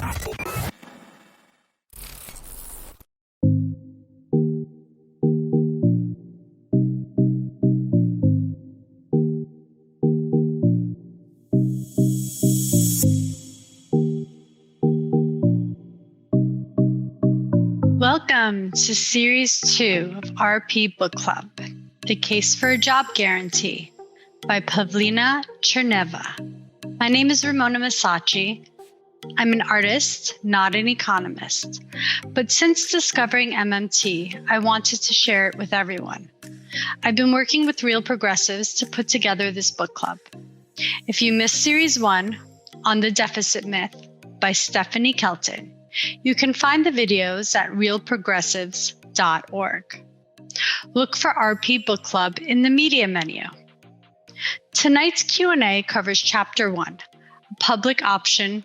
Welcome to Series 2 of RP Book Club, The Case for a Job Guarantee by Pavlina Cherneva. My name is Ramona Masacci. I'm an artist, not an economist. But since discovering MMT, I wanted to share it with everyone. I've been working with real progressives to put together this book club. If you missed Series 1 on the Deficit Myth by Stephanie Kelton, you can find the videos at realprogressives.org. Look for RP Book Club in the media menu. Tonight's Q&A covers Chapter 1, a public option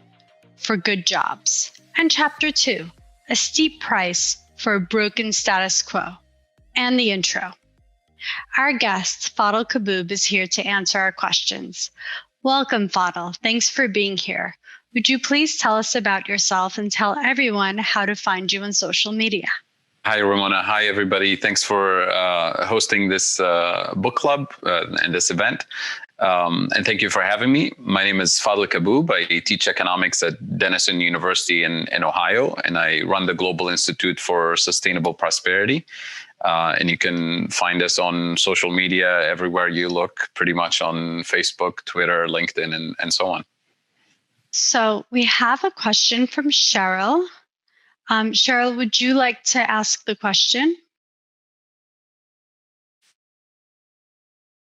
for good jobs, and Chapter 2, a steep price for a broken status quo, and the intro. Our guest, Fadhel Kaboub, is here to answer our questions. Welcome, Fadhel. Thanks for being here. Would you please tell us about yourself and tell everyone how to find you on social media? Hi, Ramona. Hi, everybody. Thanks for hosting this book club and this event. And thank you for having me. My name is Fadhel Kaboub. I teach economics at Denison University in Ohio, and I run the Global Institute for Sustainable Prosperity. And you can find us on social media everywhere you look, pretty much on Facebook, Twitter, LinkedIn, and so on. So we have a question from Cheryl. Cheryl, would you like to ask the question?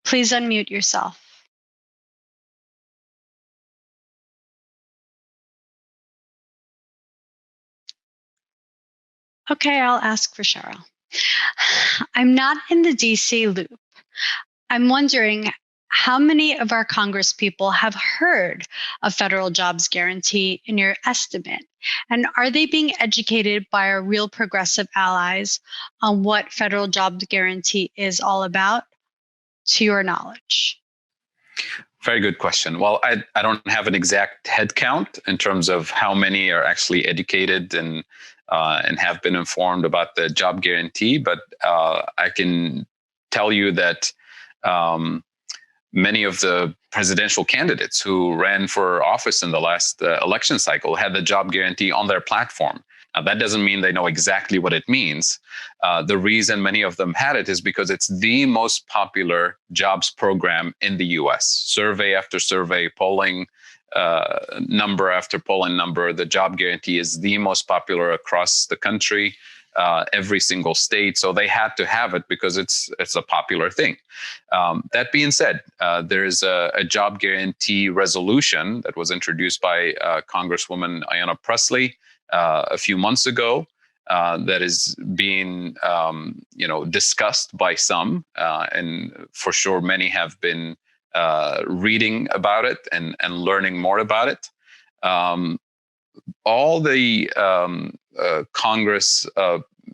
Please unmute yourself. Okay, I'll ask for Cheryl. I'm not in the DC loop. I'm wondering how many of our Congress people have heard of federal jobs guarantee in your estimate? And are they being educated by our real progressive allies on what federal jobs guarantee is all about, to your knowledge? Very good question. Well, I don't have an exact head count in terms of how many are actually educated and have been informed about the job guarantee, but I can tell you that many of the presidential candidates who ran for office in the last election cycle had the job guarantee on their platform. Now, that doesn't mean they know exactly what it means. The reason many of them had it is because it's the most popular jobs program in the US. Survey after survey, polling number after polling number, the job guarantee is the most popular across the country. Every single state. So they had to have it because it's a popular thing. That being said, there's a job guarantee resolution that was introduced by Congresswoman Ayanna Pressley a few months ago that is being discussed by some, and for sure many have been reading about it and learning more about it. All the Congress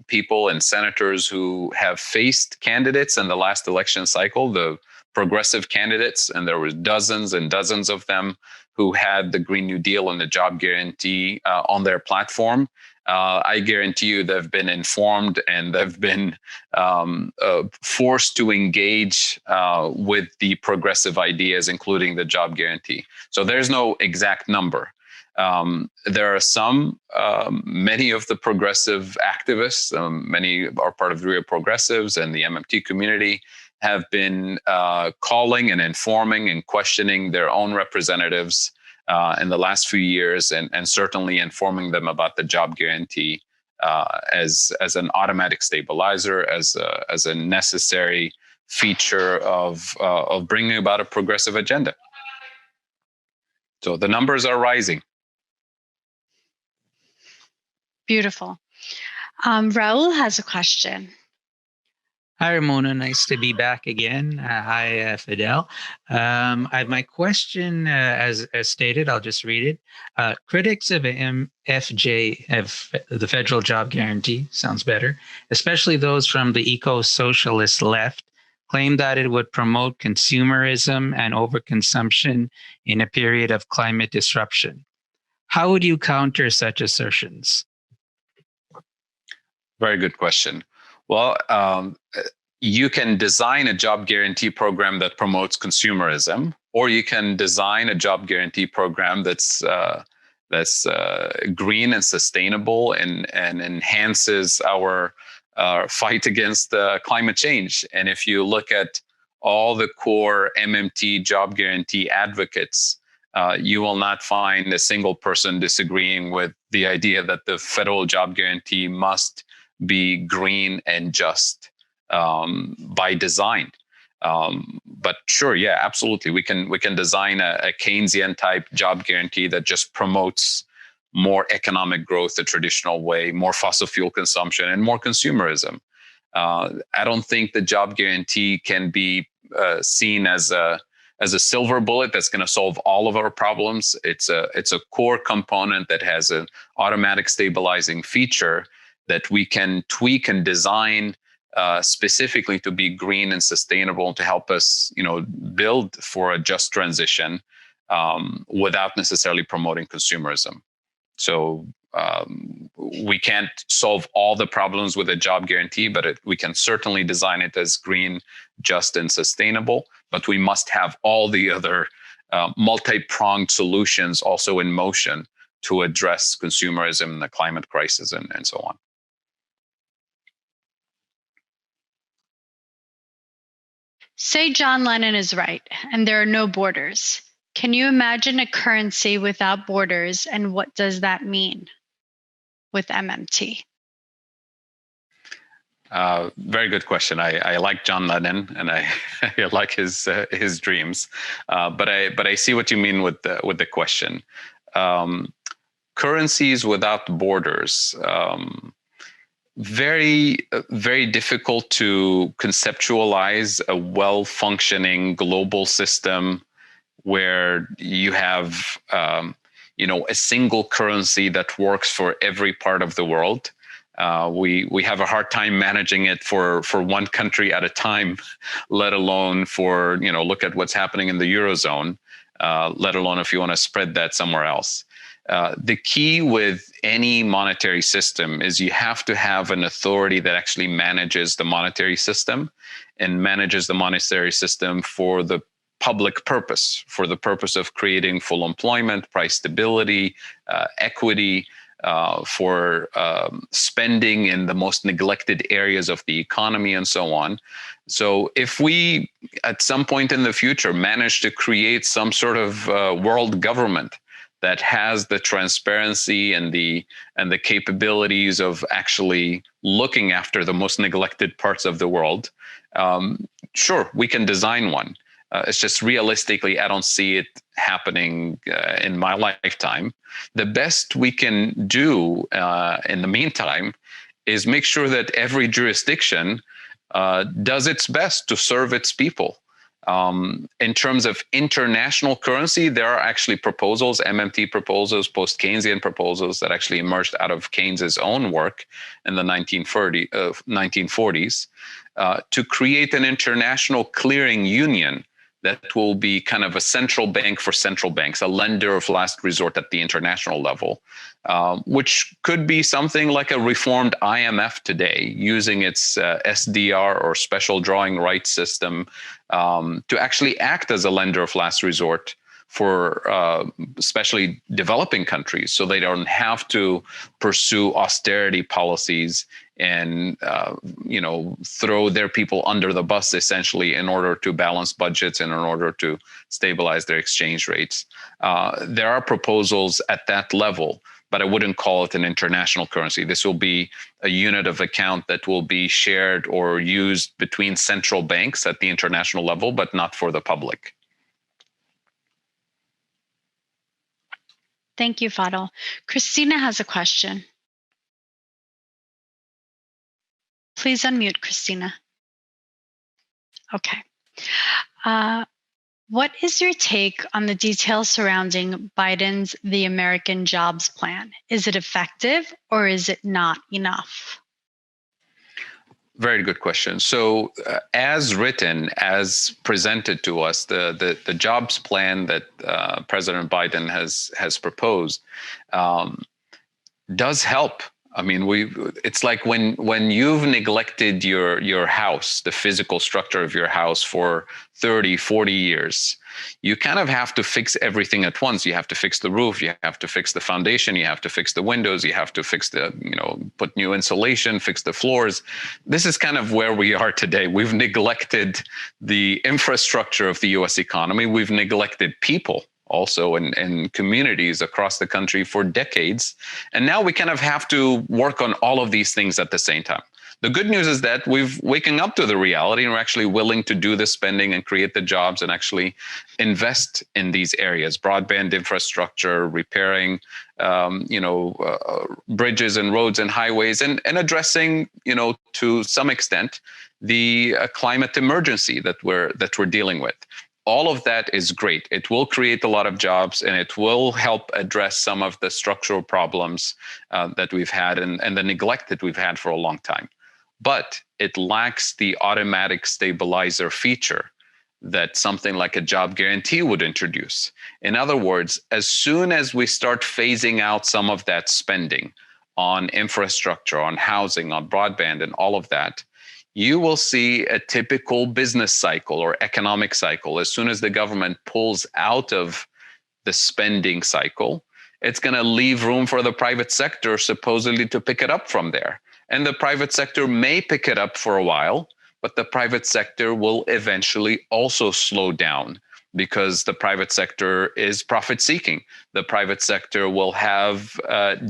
people and senators who have faced candidates in the last election cycle, the progressive candidates, and there were dozens and dozens of them who had the Green New Deal and the job guarantee on their platform. I guarantee you they've been informed and they've been forced to engage with the progressive ideas, including the job guarantee. So there's no exact number. There are many of the progressive activists, many are part of the Real Progressives and the MMT community, have been calling and informing and questioning their own representatives in the last few years, and certainly informing them about the job guarantee as an automatic stabilizer, as a necessary feature of bringing about a progressive agenda. So the numbers are rising. Beautiful. Raul has a question. Hi, Ramona. Nice to be back again. Hi, Fadhel. My question, as stated, I'll just read it. Critics of FJ, the Federal Job Guarantee, sounds better, especially those from the eco-socialist left, claim that it would promote consumerism and overconsumption in a period of climate disruption. How would you counter such assertions? Very good question. Well, you can design a job guarantee program that promotes consumerism, or you can design a job guarantee program that's green and sustainable and enhances our fight against climate change. And if you look at all the core MMT job guarantee advocates, you will not find a single person disagreeing with the idea that the federal job guarantee must be green and just by design. But sure, yeah, absolutely. We can design a Keynesian type job guarantee that just promotes more economic growth the traditional way, more fossil fuel consumption, and more consumerism. I don't think the job guarantee can be seen as a silver bullet that's going to solve all of our problems. It's a core component that has an automatic stabilizing feature that we can tweak and design specifically to be green and sustainable, to help us, build for a just transition without necessarily promoting consumerism. So we can't solve all the problems with a job guarantee, but we can certainly design it as green, just, and sustainable. But we must have all the other multi-pronged solutions also in motion to address consumerism and the climate crisis and so on. Say John Lennon is right, and there are no borders. Can you imagine a currency without borders, and what does that mean with MMT? Very good question. I like John Lennon, and I like his dreams, but I see what you mean with the question. Currencies without borders. Very, very difficult to conceptualize a well-functioning global system where you have, a single currency that works for every part of the world. We have a hard time managing it for one country at a time, let alone for, look at what's happening in the Eurozone, let alone if you want to spread that somewhere else. The key with any monetary system is you have to have an authority that actually manages the monetary system and manages the monetary system for the public purpose, for the purpose of creating full employment, price stability, equity, for spending in the most neglected areas of the economy and so on. So if we, at some point in the future, manage to create some sort of world government that has the transparency and the capabilities of actually looking after the most neglected parts of the world, sure, we can design one. It's just realistically, I don't see it happening in my lifetime. The best we can do in the meantime is make sure that every jurisdiction does its best to serve its people. In terms of international currency, there are actually proposals, MMT proposals, post-Keynesian proposals that actually emerged out of Keynes's own work in the 1940s to create an international clearing union that will be kind of a central bank for central banks, a lender of last resort at the international level, which could be something like a reformed IMF today, using its SDR or special drawing rights system to actually act as a lender of last resort for especially developing countries, so they don't have to pursue austerity policies and throw their people under the bus essentially in order to balance budgets and in order to stabilize their exchange rates. There are proposals at that level, but I wouldn't call it an international currency. This will be a unit of account that will be shared or used between central banks at the international level, but not for the public. Thank you, Fadhel. Christina has a question. Please unmute, Christina. Okay. What is your take on the details surrounding Biden's The American Jobs Plan? Is it effective or is it not enough? Very good question. So, as written, as presented to us, the jobs plan that President Biden has proposed does help. I mean, it's like when you've neglected your house, the physical structure of your house for 30, 40 years, you kind of have to fix everything at once. You have to fix the roof, you have to fix the foundation, you have to fix the windows, you have to fix put new insulation, fix the floors. This is kind of where we are today. We've neglected the infrastructure of the US economy. We've neglected people also in communities across the country for decades. And now we kind of have to work on all of these things at the same time. The good news is that we've waking up to the reality and we're actually willing to do the spending and create the jobs and actually invest in these areas, broadband infrastructure, repairing, bridges and roads and highways, and addressing, to some extent, the climate emergency that we're dealing with. All of that is great. It will create a lot of jobs and it will help address some of the structural problems that we've had and the neglect that we've had for a long time. But it lacks the automatic stabilizer feature that something like a job guarantee would introduce. In other words, as soon as we start phasing out some of that spending on infrastructure, on housing, on broadband, and all of that, you will see a typical business cycle or economic cycle. As soon as the government pulls out of the spending cycle, it's going to leave room for the private sector supposedly to pick it up from there. And the private sector may pick it up for a while, but the private sector will eventually also slow down because the private sector is profit seeking. The private sector will have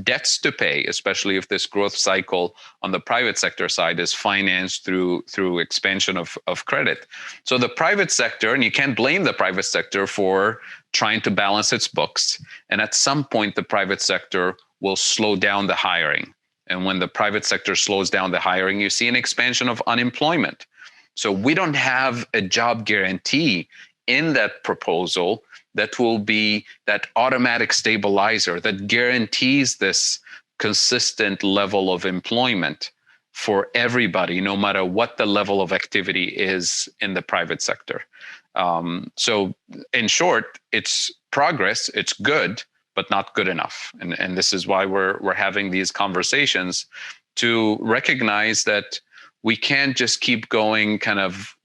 debts to pay, especially if this growth cycle on the private sector side is financed through expansion of credit. So the private sector, and you can't blame the private sector for trying to balance its books. And at some point, the private sector will slow down the hiring. And when the private sector slows down the hiring, you see an expansion of unemployment. So we don't have a job guarantee in that proposal that will be that automatic stabilizer that guarantees this consistent level of employment for everybody, no matter what the level of activity is in the private sector. So in short, it's progress, it's good, but not good enough. And this is why we're having these conversations to recognize that we can't just keep going kind of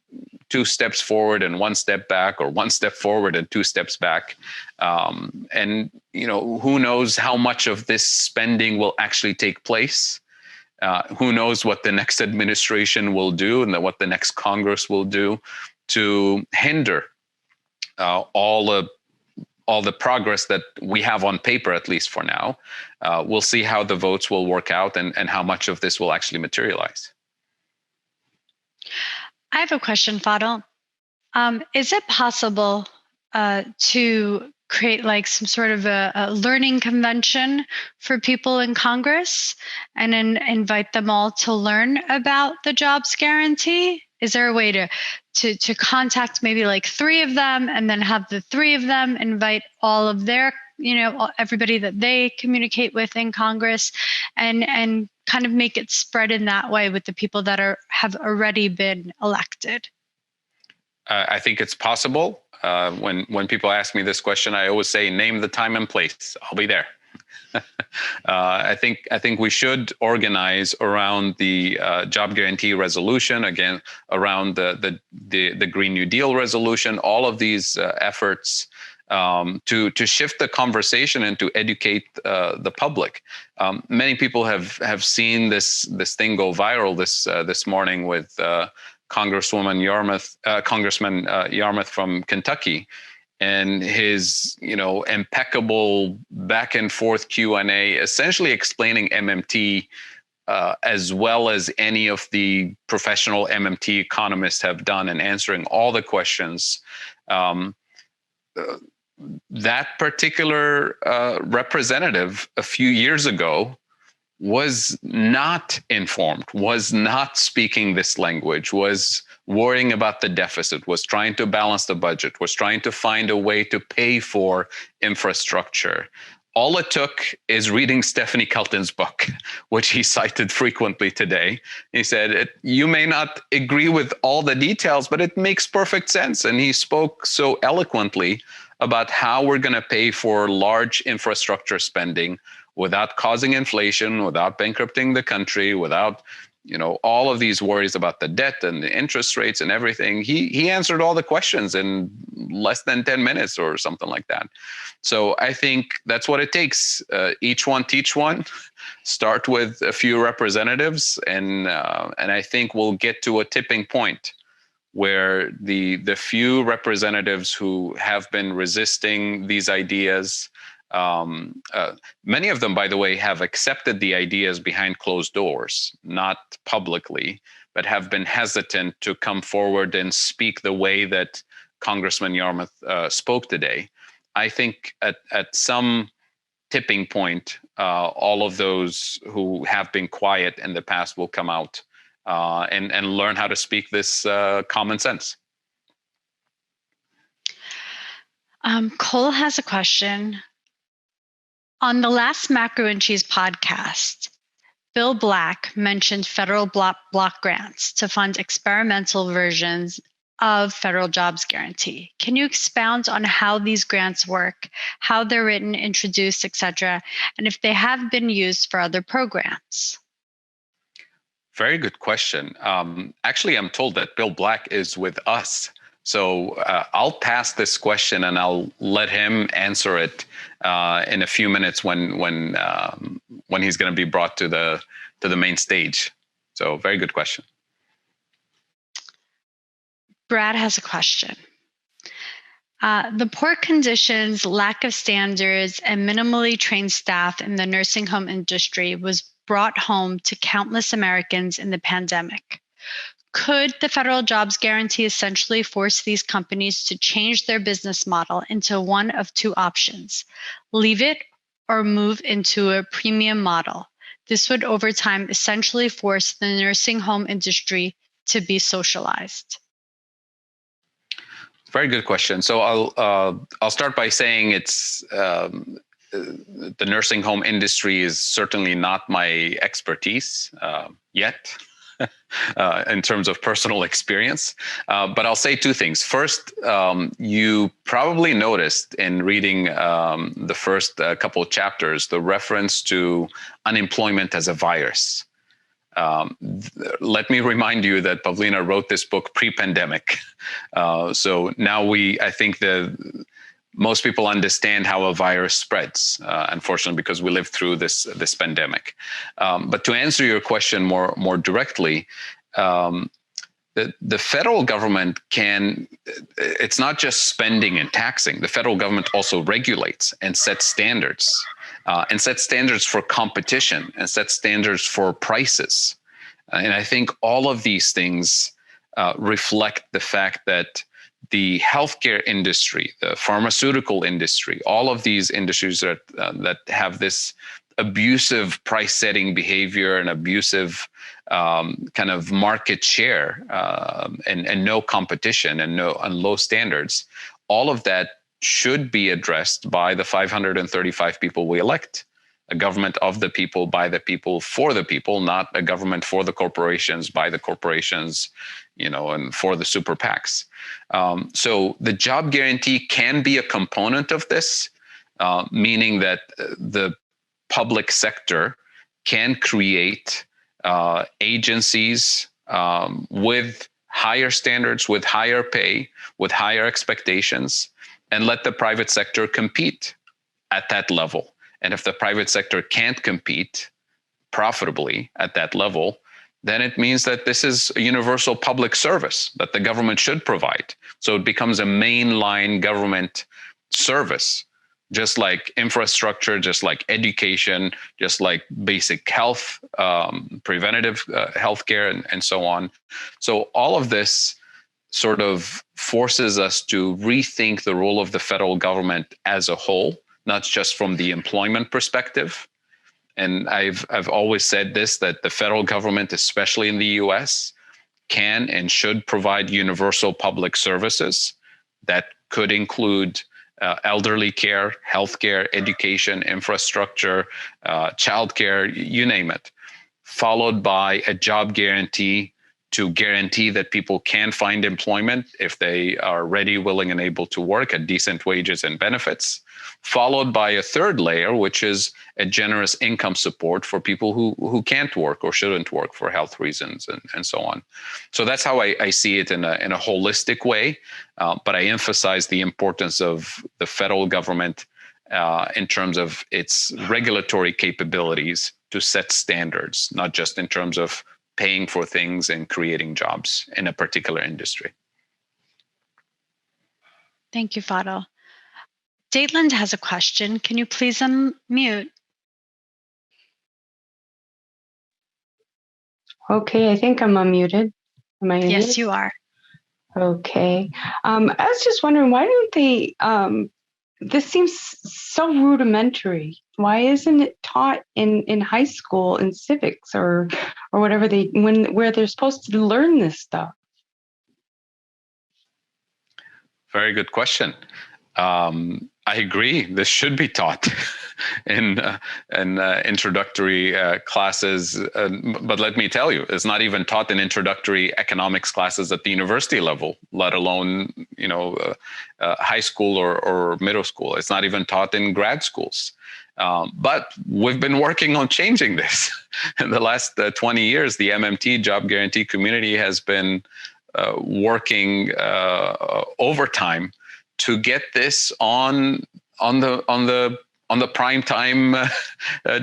2 steps forward and 1 step back, or 1 step forward and 2 steps back. And who knows how much of this spending will actually take place? Who knows what the next administration will do and what the next Congress will do to hinder all the progress that we have on paper, at least for now. We'll see how the votes will work out and how much of this will actually materialize. I have a question, Fadhel. Is it possible to create like some sort of a learning convention for people in Congress and then invite them all to learn about the jobs guarantee? Is there a way to contact maybe like 3 of them and then have the 3 of them invite all of their, everybody that they communicate with in Congress and kind of make it spread in that way with the people that have already been elected? I think it's possible. When people ask me this question, I always say, name the time and place. I'll be there. I think we should organize around the job guarantee resolution, again, around the Green New Deal resolution, all of these efforts to shift the conversation and to educate the public. Many people have seen this thing go viral this morning with Congressman Yarmouth from Kentucky, and his impeccable back and forth Q&A, essentially explaining MMT as well as any of the professional MMT economists have done, and answering all the questions. That particular representative a few years ago was not informed, was not speaking this language, was worrying about the deficit, was trying to balance the budget, was trying to find a way to pay for infrastructure, All it took is reading Stephanie Kelton's book, which he cited frequently today. He said, you may not agree with all the details, but it makes perfect sense. And he spoke so eloquently about how we're going to pay for large infrastructure spending without causing inflation, without bankrupting the country, without all of these worries about the debt and the interest rates and everything. He answered all the questions in less than 10 minutes or something like that. So I think that's what it takes. Each one teach one. Start with a few representatives, and I think we'll get to a tipping point where the few representatives who have been resisting these ideas, many of them, by the way, have accepted the ideas behind closed doors, not publicly, but have been hesitant to come forward and speak the way that Congressman Yarmouth spoke today. I think at some tipping point, all of those who have been quiet in the past will come out and learn how to speak this common sense. Cole has a question. On the last Macro and Cheese podcast, Bill Black mentioned federal block grants to fund experimental versions of federal jobs guarantee. Can you expound on how these grants work, how they're written, introduced, etc., and if they have been used for other programs? Very good question. Actually, I'm told that Bill Black is with us. So I'll pass this question and I'll let him answer it in a few minutes when he's going to be brought to the main stage. So very good question. Brad has a question. The poor conditions, lack of standards, and minimally trained staff in the nursing home industry was brought home to countless Americans in the pandemic. Could the federal jobs guarantee essentially force these companies to change their business model into one of two options, leave it or move into a premium model? This would over time essentially force the nursing home industry to be socialized. Very good question. So I'll start by saying it's the nursing home industry is certainly not my expertise yet. In terms of personal experience. But I'll say two things. First, you probably noticed in reading the first couple of chapters, the reference to unemployment as a virus. Let me remind you that Pavlina wrote this book pre-pandemic. So now I think most people understand how a virus spreads, unfortunately, because we lived through this pandemic. But to answer your question more directly, the federal government it's not just spending and taxing. The federal government also regulates and sets standards, for competition, and sets standards for prices. And I think all of these things reflect the fact that the healthcare industry, the pharmaceutical industry, all of these industries that have this abusive price-setting behavior and abusive kind of market share and no competition and low standards, all of that should be addressed by the 535 people we elect. A government of the people, by the people, for the people, not a government for the corporations, by the corporations, and for the super PACs. So the job guarantee can be a component of this, meaning that the public sector can create agencies with higher standards, with higher pay, with higher expectations, and let the private sector compete at that level. And if the private sector can't compete profitably at that level, then it means that this is a universal public service that the government should provide. So it becomes a mainline government service, just like infrastructure, just like education, just like basic health, preventative healthcare, and so on. So all of this sort of forces us to rethink the role of the federal government as a whole, not just from the employment perspective. And I've always said this, that the federal government, especially in the US, can and should provide universal public services that could include elderly care, healthcare, education, infrastructure, childcare, you name it, followed by a job guarantee to guarantee that people can find employment if they are ready, willing, and able to work at decent wages and benefits, followed by a third layer, which is a generous income support for people who can't work or shouldn't work for health reasons and so on. So that's how I see it in a holistic way. But I emphasize the importance of the federal government in terms of its regulatory capabilities to set standards, not just in terms of paying for things and creating jobs in a particular industry. Thank you, Fadhel. Dateland has a question. Can you please unmute? Okay, I think I'm unmuted. Am I unmuted? Yes, you are. Okay. I was just wondering, why don't they, this seems so rudimentary. Why isn't it taught in high school in civics or whatever where they're supposed to learn this stuff? Very good question. I agree. This should be taught in introductory classes. But let me tell you, it's not even taught in introductory economics classes at the university level, let alone high school or middle school. It's not even taught in grad schools. But we've been working on changing this. In the last 20 years, the MMT job guarantee community has been working overtime to get this on the prime time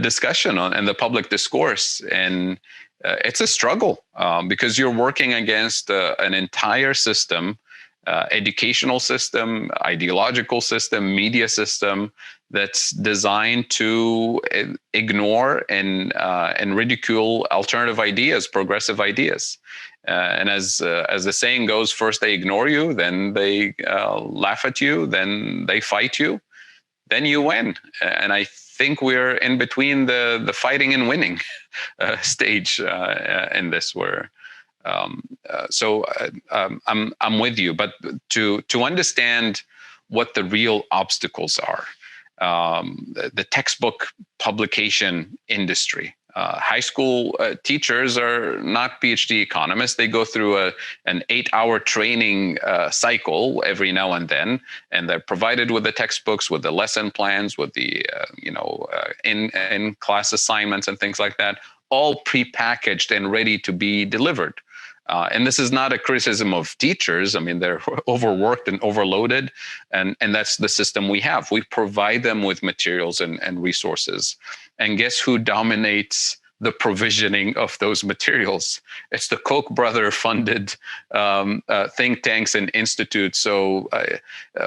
discussion and the public discourse. And it's a struggle because you're working against an entire system, educational system, ideological system, media system that's designed to ignore and ridicule alternative ideas, progressive ideas. And as the saying goes, first they ignore you, then they laugh at you, then they fight you, then you win. And I think we're in between the fighting and winning stage in this. I'm with you, but to understand what the real obstacles are, the textbook publication industry. High school teachers are not PhD economists. They go through an 8-hour training cycle every now and then, and they're provided with the textbooks, with the lesson plans, with the in-class assignments and things like that, all prepackaged and ready to be delivered. And this is not a criticism of teachers. I mean, they're overworked and overloaded, and that's the system we have. We provide them with materials and resources. And guess who dominates the provisioning of those materials? It's the Koch brother funded think tanks and institutes. So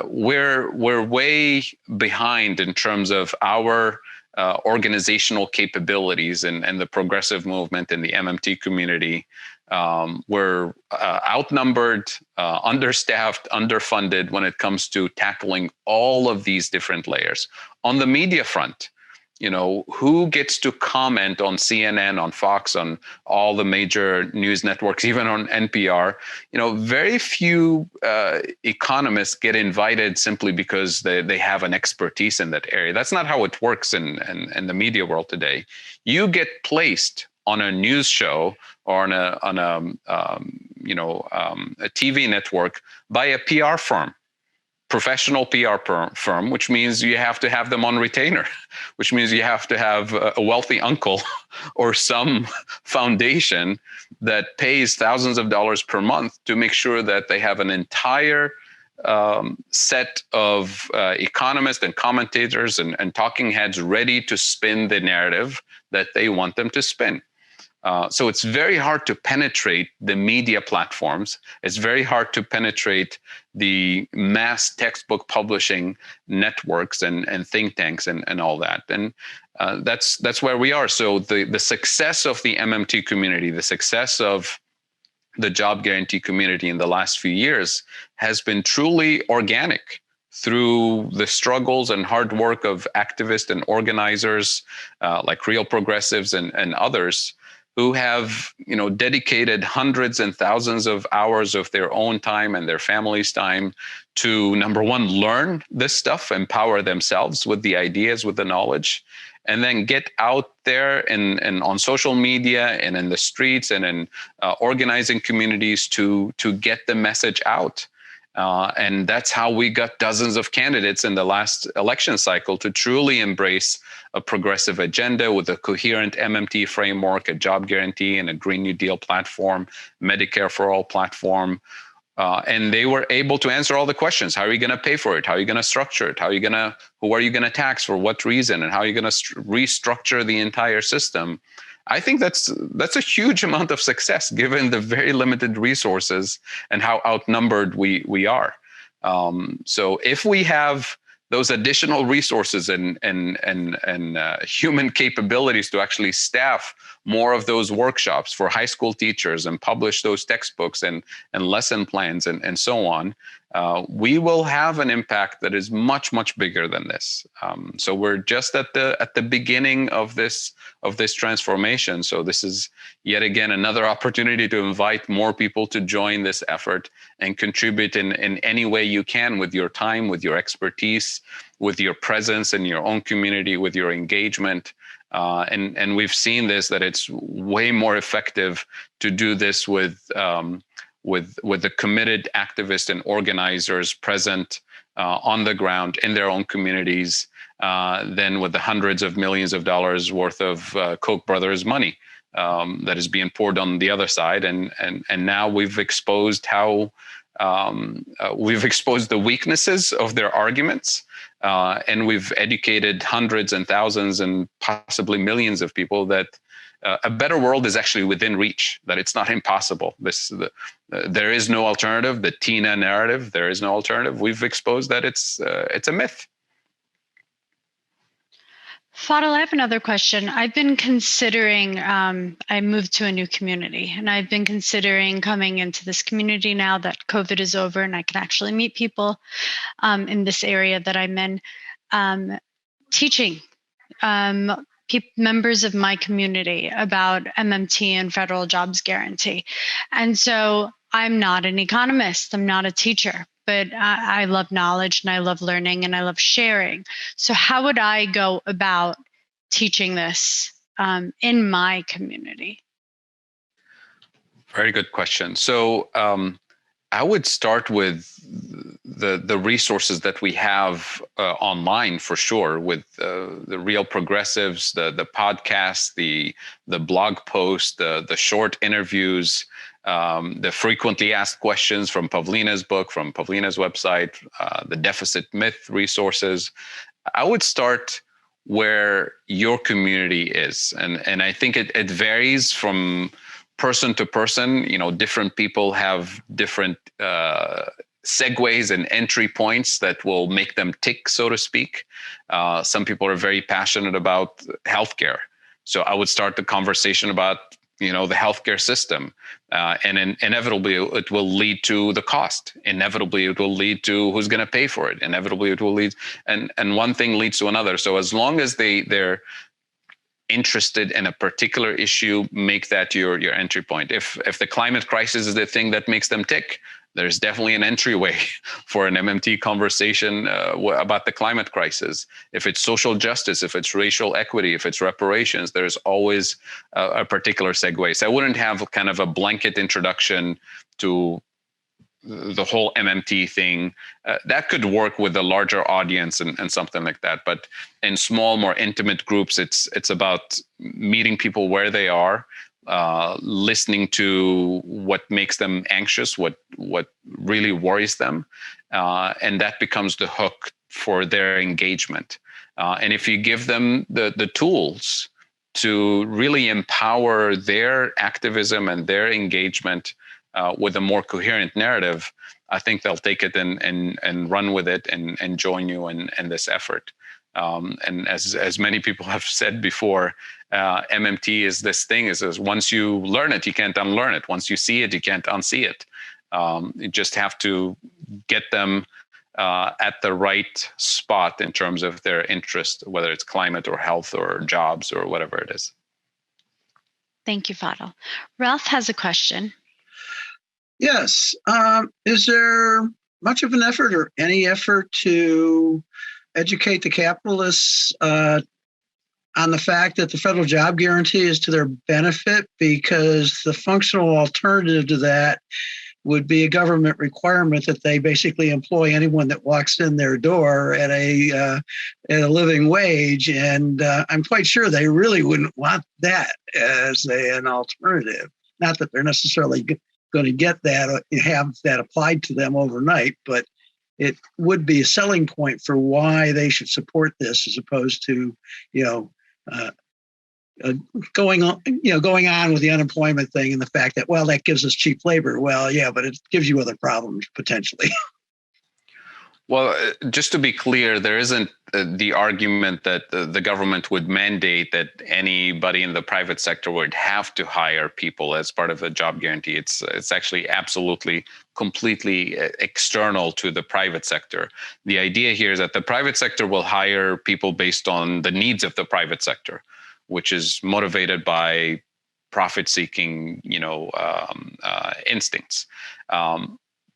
we're way behind in terms of our organizational capabilities and the progressive movement in the MMT community. We're outnumbered, understaffed, underfunded when it comes to tackling all of these different layers. On the media front, who gets to comment on CNN, on Fox, on all the major news networks, even on NPR? Very few economists get invited simply because they have an expertise in that area. That's not how it works in the media world today. You get placed on a news show or on a TV network by a PR firm. Professional PR firm, which means you have to have them on retainer, which means you have to have a wealthy uncle or some foundation that pays thousands of dollars per month to make sure that they have an entire set of economists and commentators and talking heads ready to spin the narrative that they want them to spin. So it's very hard to penetrate the media platforms. It's very hard to penetrate the mass textbook publishing networks and think tanks and all that. And that's where we are. So the success of the MMT community, the success of the job guarantee community in the last few years has been truly organic through the struggles and hard work of activists and organizers like Real Progressives and others who have, dedicated hundreds and thousands of hours of their own time and their family's time to, number one, learn this stuff, empower themselves with the ideas, with the knowledge, and then get out there and on social media and in the streets and in organizing communities to get the message out. And that's how we got dozens of candidates in the last election cycle to truly embrace a progressive agenda with a coherent MMT framework, a job guarantee, and a Green New Deal platform, Medicare for All platform. And they were able to answer all the questions. How are you going to pay for it? How are you going to structure it? Who are you going to tax for what reason? And how are you going to restructure the entire system? I think that's a huge amount of success given the very limited resources and how outnumbered we are. So if we have those additional resources and human capabilities to actually staff more of those workshops for high school teachers and publish those textbooks and lesson plans and so on, we will have an impact that is much, much bigger than this. So we're just at the beginning of this transformation. So this is yet again another opportunity to invite more people to join this effort and contribute in any way you can with your time, with your expertise, with your presence in your own community, with your engagement. And we've seen this, that it's way more effective to do this with the committed activists and organizers present on the ground in their own communities than with the hundreds of millions of dollars worth of Koch brothers money that is being poured on the other side. And now we've exposed we've exposed the weaknesses of their arguments. And we've educated hundreds and thousands and possibly millions of people that a better world is actually within reach, that it's not impossible. There is no alternative. The Tina narrative, there is no alternative. We've exposed that it's a myth. Fadhel, I have another question. I've been considering, I moved to a new community, and I've been considering coming into this community now that COVID is over and I can actually meet people in this area that I'm in, teaching members of my community about MMT and federal jobs guarantee. And so I'm not an economist, I'm not a teacher, but I love knowledge and I love learning and I love sharing. So how would I go about teaching this in my community? Very good question. So I would start with the resources that we have online for sure, with the Real Progressives, the podcasts, the blog posts, the short interviews, the frequently asked questions from Pavlina's book, from Pavlina's website, the deficit myth resources. I would start where your community is. And I think it varies from person to person. Different people have different segues and entry points that will make them tick, so to speak. Some people are very passionate about healthcare. So I would start the conversation about the healthcare system, and inevitably it will lead to the cost. Inevitably it will lead to who's going to pay for it. Inevitably it will lead, and one thing leads to another. So as long as they're interested in a particular issue, make that your entry point. If the climate crisis is the thing that makes them tick, there's definitely an entryway for an MMT conversation about the climate crisis. If it's social justice, if it's racial equity, if it's reparations, there's always a particular segue. So I wouldn't have kind of a blanket introduction to the whole MMT thing. That could work with a larger audience and something like that. But in small, more intimate groups, it's about meeting people where they are, listening to what makes them anxious, what really worries them, and that becomes the hook for their engagement. And if you give them the tools to really empower their activism and their engagement with a more coherent narrative, I think they'll take it and run with it and join you in this effort. And as many people have said before, MMT is this thing, is once you learn it, you can't unlearn it. Once you see it, you can't unsee it. You just have to get them at the right spot in terms of their interest, whether it's climate or health or jobs or whatever it is. Thank you, Fadhel. Ralph has a question. Yes. Is there much of an effort or any effort to educate the capitalists on the fact that the federal job guarantee is to their benefit? Because the functional alternative to that would be a government requirement that they basically employ anyone that walks in their door at a living wage. And I'm quite sure they really wouldn't want that as an alternative. Not that they're necessarily going to get that or have that applied to them overnight, but it would be a selling point for why they should support this, as opposed to, going on with the unemployment thing and the fact that, well, that gives us cheap labor. Well, yeah, but it gives you other problems potentially. Well, just to be clear, there isn't the argument that the government would mandate that anybody in the private sector would have to hire people as part of a job guarantee. It's actually absolutely, completely external to the private sector. The idea here is that the private sector will hire people based on the needs of the private sector, which is motivated by profit-seeking, instincts.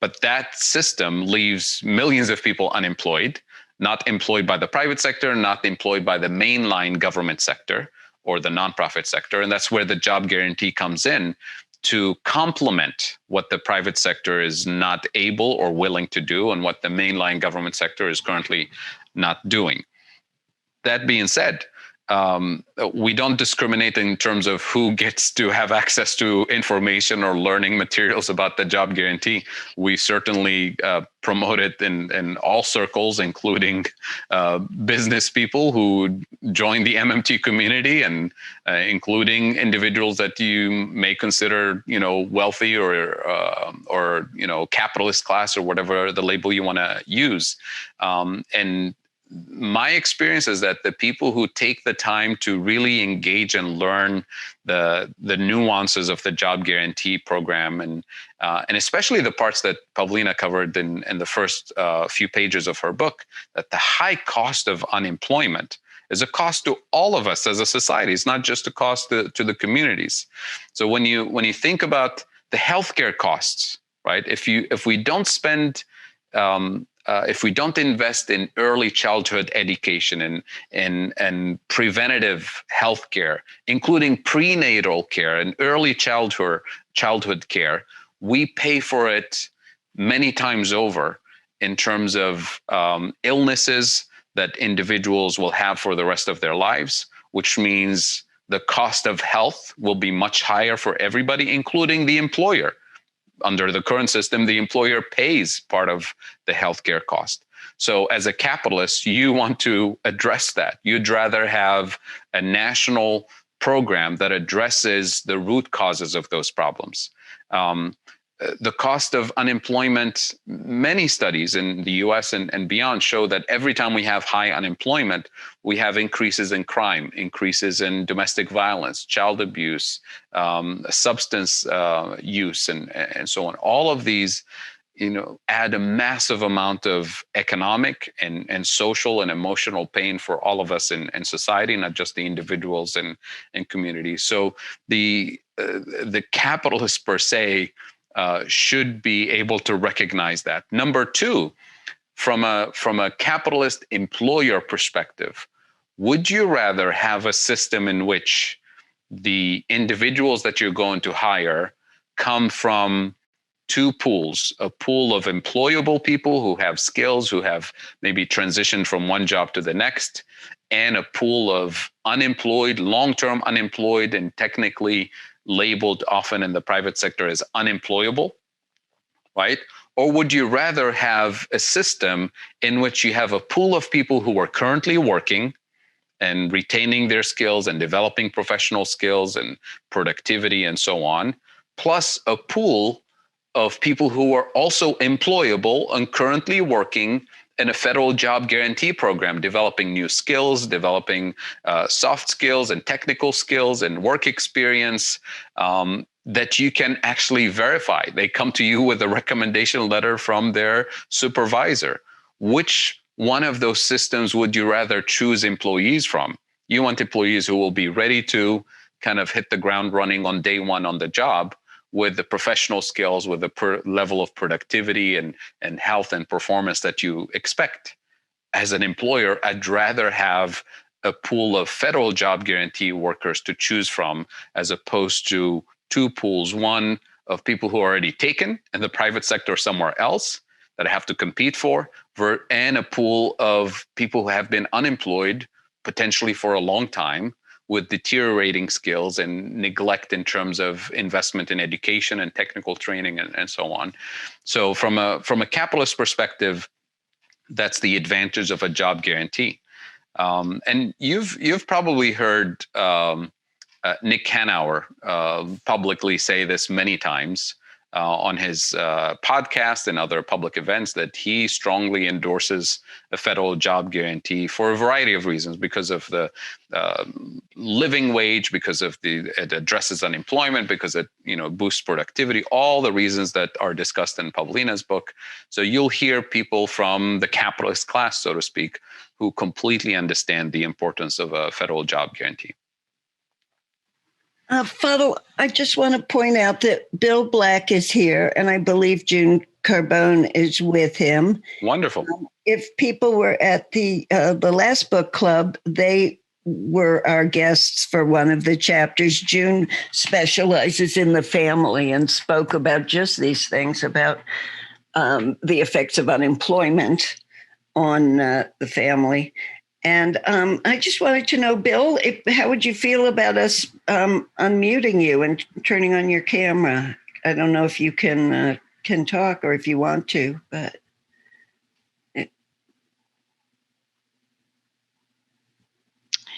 But that system leaves millions of people unemployed, not employed by the private sector, not employed by the mainline government sector or the nonprofit sector. And that's where the job guarantee comes in to complement what the private sector is not able or willing to do and what the mainline government sector is currently not doing. That being said, we don't discriminate in terms of who gets to have access to information or learning materials about the job guarantee. We certainly promote it in all circles, including business people who join the MMT community, and including individuals that you may consider, wealthy or capitalist class, or whatever the label you want to use. And my experience is that the people who take the time to really engage and learn the nuances of the job guarantee program, and especially the parts that Pavlina covered in the first few pages of her book, that the high cost of unemployment is a cost to all of us as a society. It's not just a cost to the communities. So when you think about the healthcare costs, right? If we don't spend if we don't invest in early childhood education and preventative health care, including prenatal care and early childhood care, we pay for it many times over in terms of illnesses that individuals will have for the rest of their lives, which means the cost of health will be much higher for everybody, including the employer. Under the current system, the employer pays part of the healthcare cost. So as a capitalist, you want to address that. You'd rather have a national program that addresses the root causes of those problems. The cost of unemployment, many studies in the US and beyond show that every time we have high unemployment, we have increases in crime, increases in domestic violence, child abuse, substance use, and so on. All of these, add a massive amount of economic and social and emotional pain for all of us in society, not just the individuals and communities. So the capitalists per se should be able to recognize that. Number two, from a capitalist employer perspective, would you rather have a system in which the individuals that you're going to hire come from two pools, a pool of employable people who have skills, who have maybe transitioned from one job to the next, and a pool of unemployed, long-term unemployed, and technically labeled often in the private sector as unemployable, right? Or would you rather have a system in which you have a pool of people who are currently working and retaining their skills and developing professional skills and productivity and so on, plus a pool of people who are also employable and currently working in a federal job guarantee program, developing new skills, developing soft skills and technical skills and work experience that you can actually verify. They come to you with a recommendation letter from their supervisor. Which one of those systems would you rather choose employees from? You want employees who will be ready to kind of hit the ground running on day one on the job with the professional skills, with the level of productivity and health and performance that you expect. As an employer, I'd rather have a pool of federal job guarantee workers to choose from, as opposed to two pools, one of people who are already taken in the private sector or somewhere else that I have to compete for, and a pool of people who have been unemployed potentially for a long time, with deteriorating skills and neglect in terms of investment in education and technical training and so on. So from a capitalist perspective, that's the advantage of a job guarantee. And you've probably heard Nick Hanauer publicly say this many times on his podcast and other public events, that he strongly endorses a federal job guarantee for a variety of reasons, because of the living wage, because of it addresses unemployment, because it boosts productivity, all the reasons that are discussed in Pavlina's book. So you'll hear people from the capitalist class, so to speak, who completely understand the importance of a federal job guarantee. Fadhel, I just want to point out that Bill Black is here, and I believe June Carbone is with him. Wonderful. If people were at the last book club, they were our guests for one of the chapters. June specializes in the family and spoke about just these things, about the effects of unemployment on the family. And I just wanted to know, Bill, how would you feel about us unmuting you and turning on your camera? I don't know if you can talk or if you want to, but.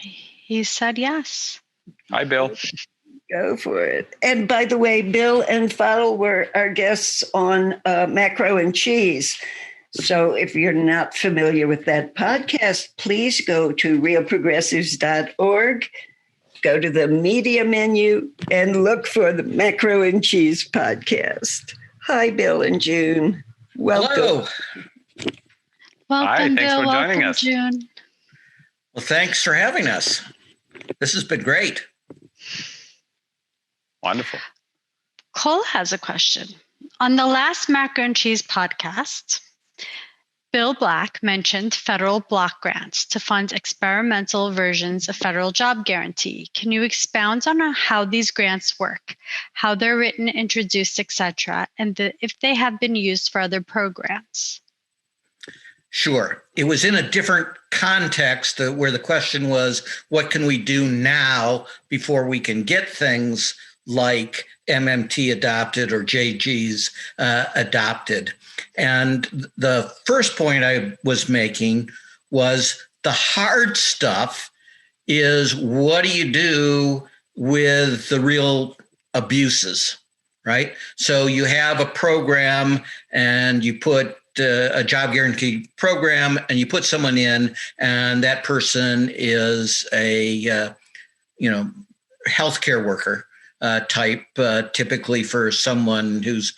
He said yes. Hi, Bill. Go for it. And by the way, Bill and Fadhel were our guests on Macro and Cheese. So if you're not familiar with that podcast, please go to realprogressives.org, go to the media menu, and look for the Macro and Cheese podcast. Hi, Bill and June. Welcome. Hello. Welcome, Hi, thanks Bill. for joining Welcome, us. June. Well, thanks for having us. This has been great. Wonderful. Cole has a question. On the last Macro and Cheese podcast, Bill Black mentioned federal block grants to fund experimental versions of federal job guarantee. Can you expound on how these grants work, how they're written, introduced, etc., and if they have been used for other programs? Sure. It was in a different context where the question was, what can we do now before we can get things like MMT adopted or JGs adopted? And the first point I was making was the hard stuff is, what do you do with the real abuses, right? So you have a program and you put a job guarantee program and you put someone in, and that person is a, healthcare worker type, typically for someone who's,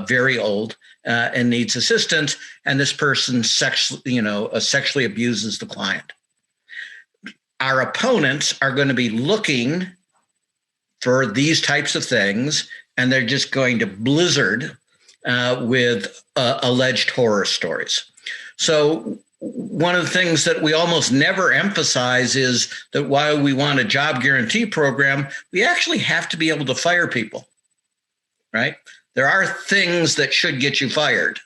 very old and needs assistance. And this person sexually abuses the client. Our opponents are going to be looking for these types of things, and they're just going to blizzard with alleged horror stories. So one of the things that we almost never emphasize is that while we want a job guarantee program, we actually have to be able to fire people, right? There are things that should get you fired.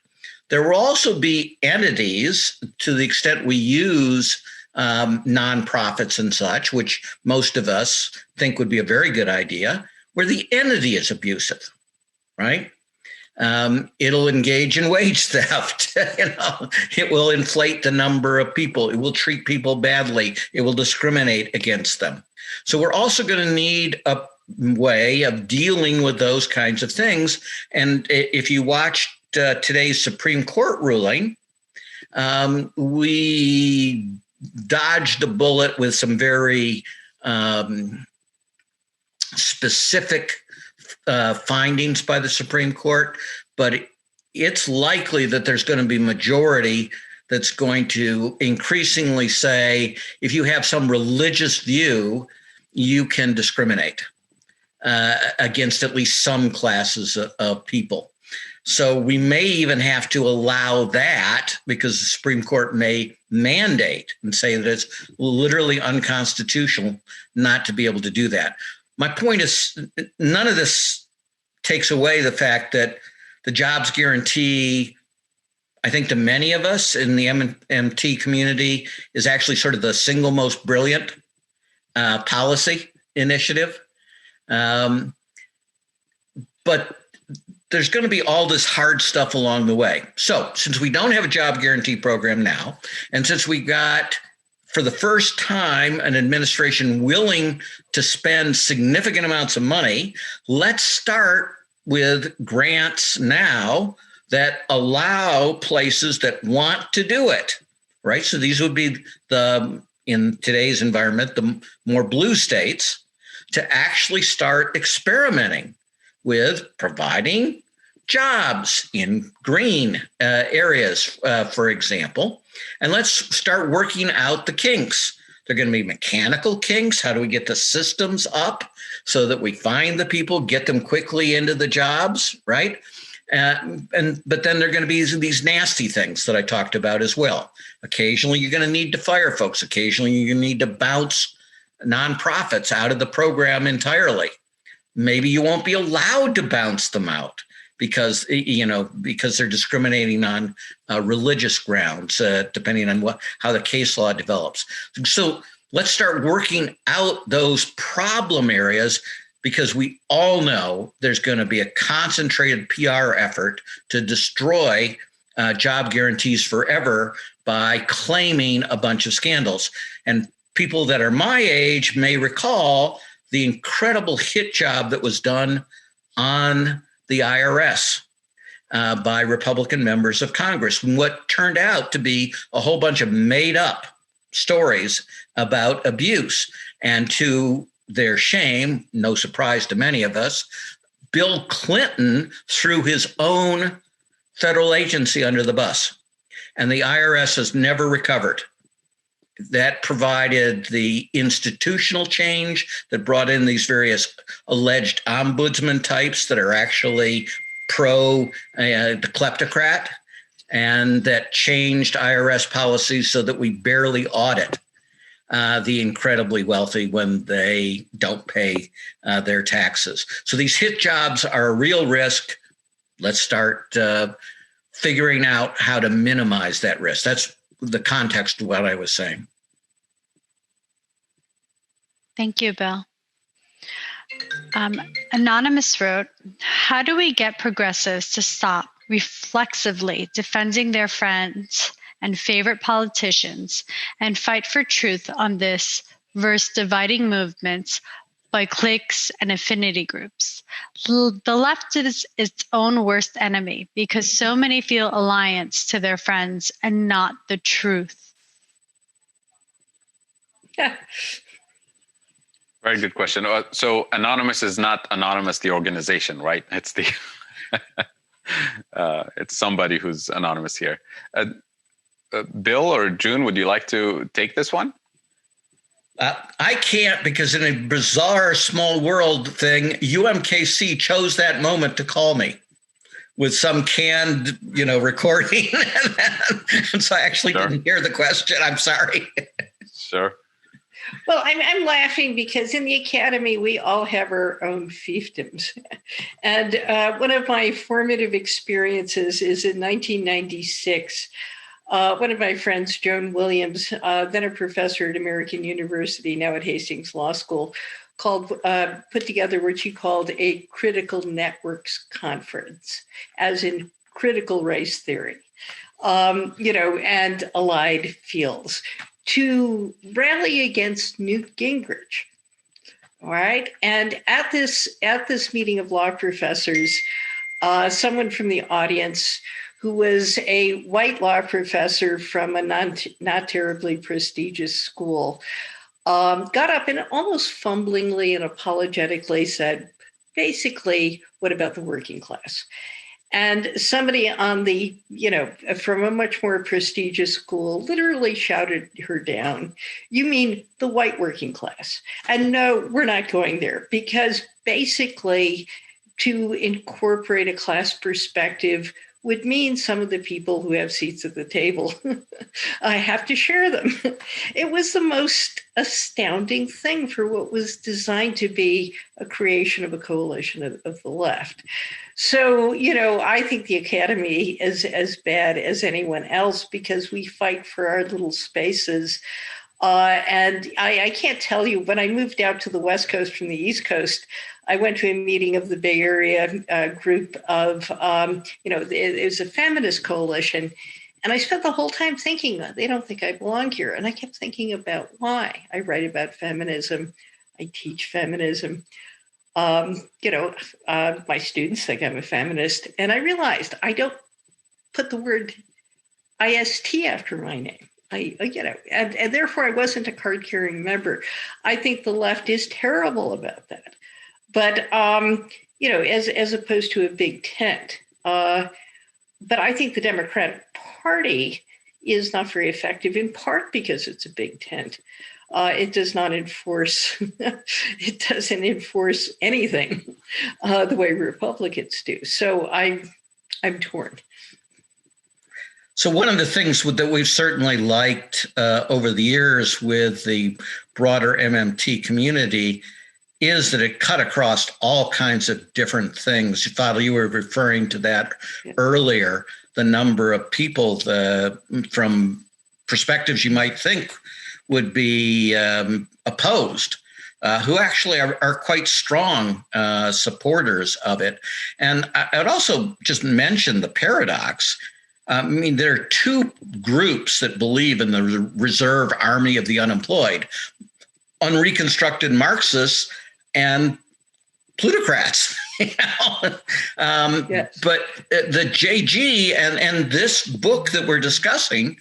There will also be entities, to the extent we use nonprofits and such, which most of us think would be a very good idea, where the entity is abusive, right? It'll engage in wage theft. It will inflate the number of people. It will treat people badly. It will discriminate against them. So we're also going to need a way of dealing with those kinds of things. And if you watched today's Supreme Court ruling, we dodged a bullet with some very specific findings by the Supreme Court, but it's likely that there's going to be majority that's going to increasingly say, if you have some religious view, you can discriminate against at least some classes of people. So we may even have to allow that, because the Supreme Court may mandate and say that it's literally unconstitutional not to be able to do that. My point is, none of this takes away the fact that the jobs guarantee, I think to many of us in the MMT community, is actually sort of the single most brilliant policy initiative. But there's going to be all this hard stuff along the way. So since we don't have a job guarantee program now, and since we got, for the first time, an administration willing to spend significant amounts of money, let's start with grants now that allow places that want to do it, right? So these would be in today's environment, the more blue states, to actually start experimenting with providing jobs in green areas, for example. And let's start working out the kinks. They're going to be mechanical kinks. How do we get the systems up so that we find the people, get them quickly into the jobs, right? But then there are going to be these nasty things that I talked about as well. Occasionally, you're going to need to fire folks. Occasionally, you're going to need to bounce nonprofits out of the program entirely. Maybe you won't be allowed to bounce them out because they're discriminating on religious grounds, depending on how the case law develops. So let's start working out those problem areas, because we all know there's going to be a concentrated PR effort to destroy job guarantees forever by claiming a bunch of scandals. And people that are my age may recall the incredible hit job that was done on the IRS by Republican members of Congress, and what turned out to be a whole bunch of made up stories about abuse. And to their shame, no surprise to many of us, Bill Clinton threw his own federal agency under the bus, and the IRS has never recovered. That provided the institutional change that brought in these various alleged ombudsman types that are actually pro the kleptocrat, and that changed IRS policies so that we barely audit the incredibly wealthy when they don't pay their taxes. So these hit jobs are a real risk. Let's start figuring out how to minimize that risk. That's the context of what I was saying. Thank you, Bill. Anonymous wrote, how do we get progressives to stop reflexively defending their friends and favorite politicians and fight for truth on this versus dividing movements by cliques and affinity groups? The left is its own worst enemy because so many feel alliance to their friends and not the truth. Very good question. So Anonymous is not Anonymous, the organization, right? It's the it's somebody who's anonymous here. Bill or June, would you like to take this one? I can't, because in a bizarre small world thing, UMKC chose that moment to call me with some canned, recording. And so I actually didn't hear the question. I'm sorry. Sure. Well, I'm laughing because in the academy, we all have our own fiefdoms. And one of my formative experiences is in 1996. One of my friends, Joan Williams, then a professor at American University, now at Hastings Law School, put together what she called a critical networks conference, as in critical race theory, and allied fields, to rally against Newt Gingrich. All right. And at this meeting of law professors, someone from the audience who was a white law professor from a not terribly prestigious school, got up and almost fumblingly and apologetically said, basically, what about the working class? And somebody on the, from a much more prestigious school literally shouted her down. You mean the white working class? And no, we're not going there, because basically to incorporate a class perspective would mean some of the people who have seats at the table, I have to share them. It was the most astounding thing for what was designed to be a creation of a coalition of the left. So, I think the Academy is as bad as anyone else because we fight for our little spaces. And I can't tell you, when I moved out to the West Coast from the East Coast, I went to a meeting of the Bay Area group of, it was a feminist coalition. And I spent the whole time thinking, they don't think I belong here. And I kept thinking about why. I write about feminism. I teach feminism. My students think I'm a feminist. And I realized I don't put the word IST after my name. And therefore I wasn't a card-carrying member. I think the left is terrible about that. But, as opposed to a big tent. But I think the Democratic Party is not very effective, in part because it's a big tent. It does not enforce, it doesn't enforce anything the way Republicans do. So I'm torn. So one of the things that we've certainly liked over the years with the broader MMT community is that it cut across all kinds of different things. Fadhel, you were referring to that earlier, the number of people from perspectives you might think would be opposed, who actually are quite strong supporters of it. And I would also just mention the paradox. There are two groups that believe in the reserve army of the unemployed: unreconstructed Marxists and plutocrats. Yes. But the JG and this book that we're discussing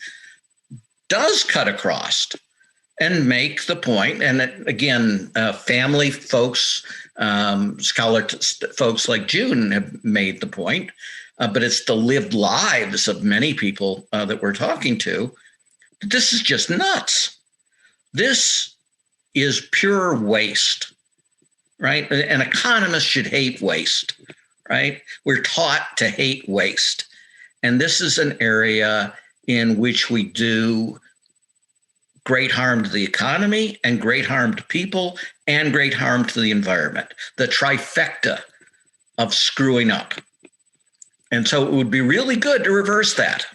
does cut across and make the point. And again, family folks, scholar folks like June have made the point, but it's the lived lives of many people that we're talking to. This is just nuts. This is pure waste, right? An economist should hate waste, right? We're taught to hate waste. And this is an area in which we do great harm to the economy and great harm to people and great harm to the environment, the trifecta of screwing up. And so it would be really good to reverse that.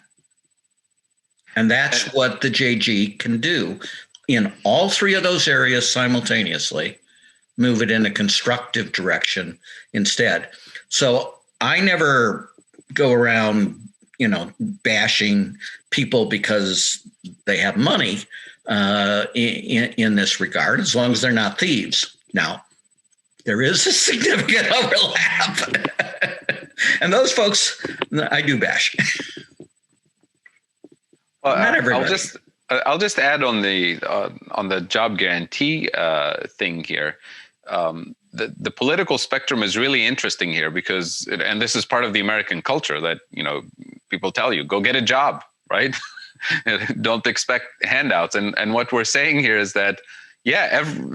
And that's what the JG can do in all three of those areas simultaneously, move it in a constructive direction instead. So I never go around, bashing people because they have money in this regard, as long as they're not thieves. Now, there is a significant overlap. And those folks, I do bash. Well, not everybody. I'll just add on the job guarantee thing here. The political spectrum is really interesting here because, and this is part of the American culture that, people tell you, go get a job, right? Don't expect handouts. And what we're saying here is that,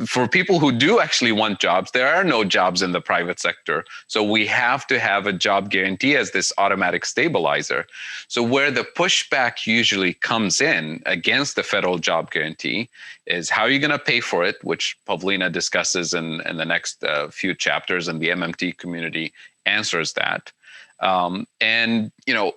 for people who do actually want jobs, there are no jobs in the private sector. So we have to have a job guarantee as this automatic stabilizer. So where the pushback usually comes in against the federal job guarantee is how are you going to pay for it, which Pavlina discusses in the next few chapters, and the MMT community answers that. And,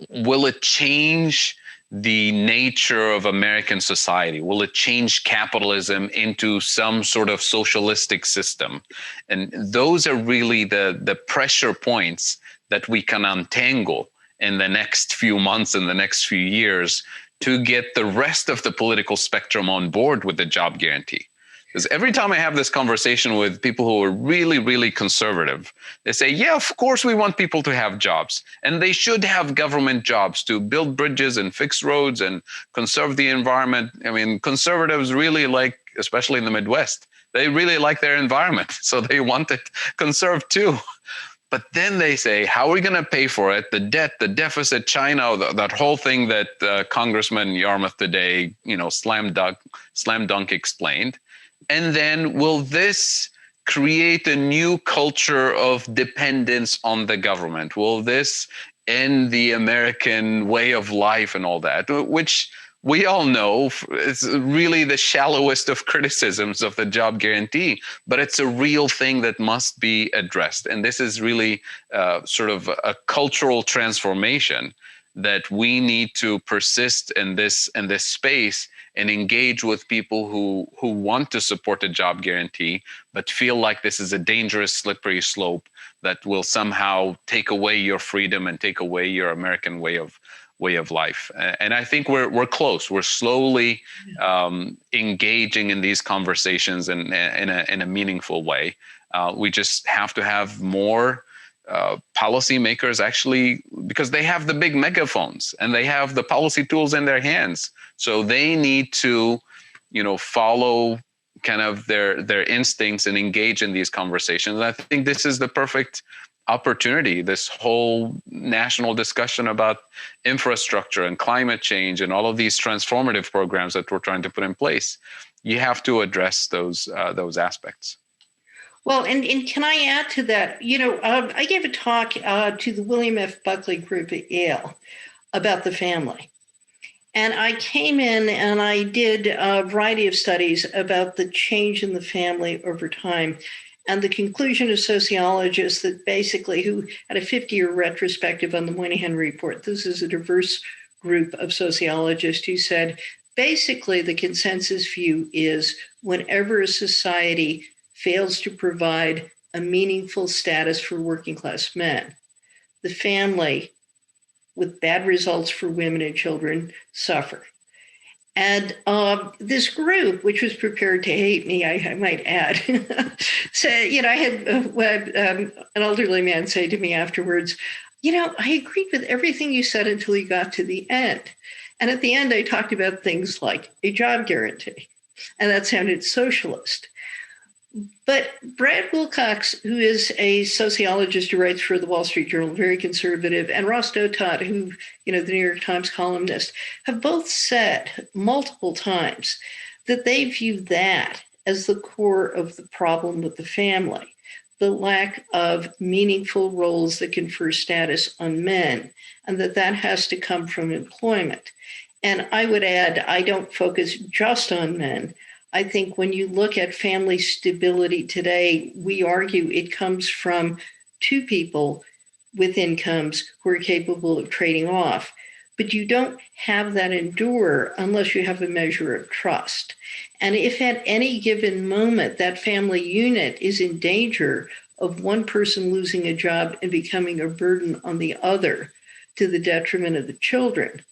will it change the nature of American society? Will it change capitalism into some sort of socialistic system? And those are really the pressure points that we can untangle in the next few months and the next few years to get the rest of the political spectrum on board with the job guarantee. Because every time I have this conversation with people who are really, really conservative, they say, yeah, of course we want people to have jobs. And they should have government jobs to build bridges and fix roads and conserve the environment. I mean, conservatives really like, especially in the Midwest, they really like their environment. So they want it conserved too. But then they say, how are we going to pay for it? The debt, the deficit, China, that whole thing that Congressman Yarmouth today, slam dunk explained. And then will this create a new culture of dependence on the government? Will this end the American way of life and all that? Which we all know is really the shallowest of criticisms of the job guarantee, but it's a real thing that must be addressed. And this is really sort of a cultural transformation that we need to persist in this space and engage with people who want to support a job guarantee, but feel like this is a dangerous, slippery slope that will somehow take away your freedom and take away your American way of life. And I think we're close. We're slowly engaging in these conversations in a meaningful way. We just have to have more policymakers actually, because they have the big megaphones and they have the policy tools in their hands. So they need to, follow kind of their instincts and engage in these conversations. And I think this is the perfect opportunity, this whole national discussion about infrastructure and climate change and all of these transformative programs that we're trying to put in place. You have to address those aspects. Well, and can I add to that? I gave a talk to the William F. Buckley group at Yale about the family. And I came in and I did a variety of studies about the change in the family over time. And the conclusion of sociologists that basically who had a 50-year retrospective on the Moynihan Report, this is a diverse group of sociologists who said, basically the consensus view is whenever a society fails to provide a meaningful status for working class men, the family, with bad results for women and children, suffer. And this group, which was prepared to hate me, I might add, said, I had an elderly man say to me afterwards, I agreed with everything you said until you got to the end. And at the end, I talked about things like a job guarantee, and that sounded socialist. But Brad Wilcox, who is a sociologist who writes for the Wall Street Journal, very conservative, and Ross Douthat, who, the New York Times columnist, have both said multiple times that they view that as the core of the problem with the family, the lack of meaningful roles that confer status on men, and that has to come from employment. And I would add, I don't focus just on men. I think when you look at family stability today, we argue it comes from two people with incomes who are capable of trading off. But you don't have that endure unless you have a measure of trust. And if at any given moment that family unit is in danger of one person losing a job and becoming a burden on the other to the detriment of the children,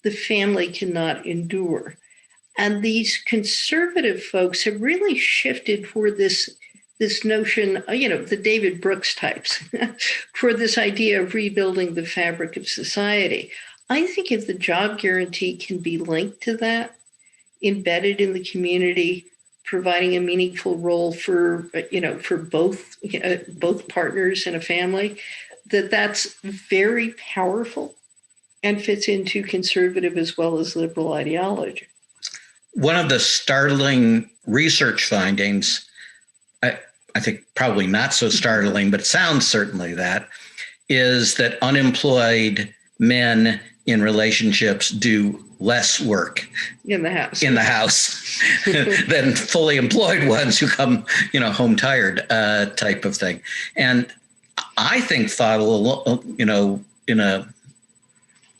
the family cannot endure. And these conservative folks have really shifted toward this notion, the David Brooks types, for this idea of rebuilding the fabric of society. I think if the job guarantee can be linked to that, embedded in the community, providing a meaningful role for both partners in a family, that's very powerful and fits into conservative as well as liberal ideology. One of the startling research findings, I think probably not so startling, but it sounds certainly that, is that unemployed men in relationships do less work in the house than fully employed ones who come, home tired type of thing. And I think, Fadhel, in a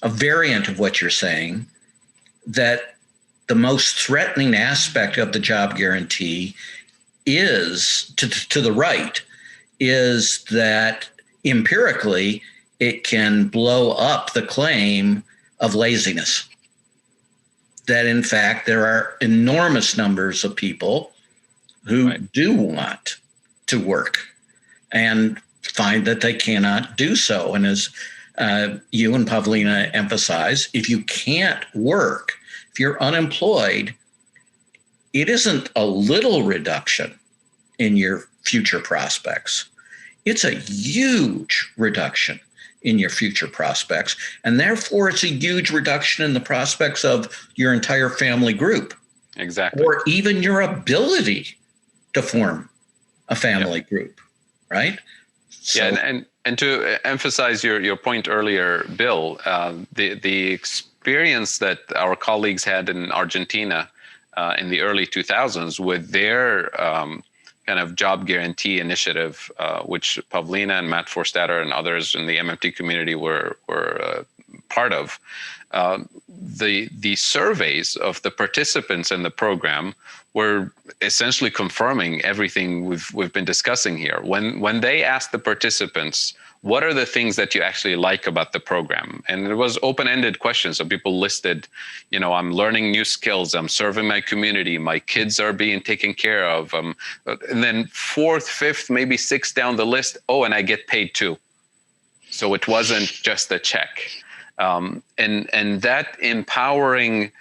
variant of what you're saying, that the most threatening aspect of the job guarantee is to the right, is that empirically it can blow up the claim of laziness. That in fact, there are enormous numbers of people who do want to work and find that they cannot do so. And as you and Pavlina emphasize, if you can't work, if you're unemployed, it isn't a little reduction in your future prospects. it's a huge reduction in your future prospects. And therefore, it's a huge reduction in the prospects of your entire family group. Exactly. Or even your ability to form a family group, right? So, and to emphasize your point earlier, Bill, the experience that our colleagues had in Argentina in the early 2000s with their kind of job guarantee initiative, which Pavlina and Matt Forstater and others in the MMT community were part of. The surveys of the participants in the program were essentially confirming everything we've been discussing here. When they asked the participants, what are the things that you actually like about the program? And it was open-ended questions. So people listed, I'm learning new skills, I'm serving my community, my kids are being taken care of. And then fourth, fifth, maybe sixth down the list, and I get paid too. So it wasn't just a check. And that empowering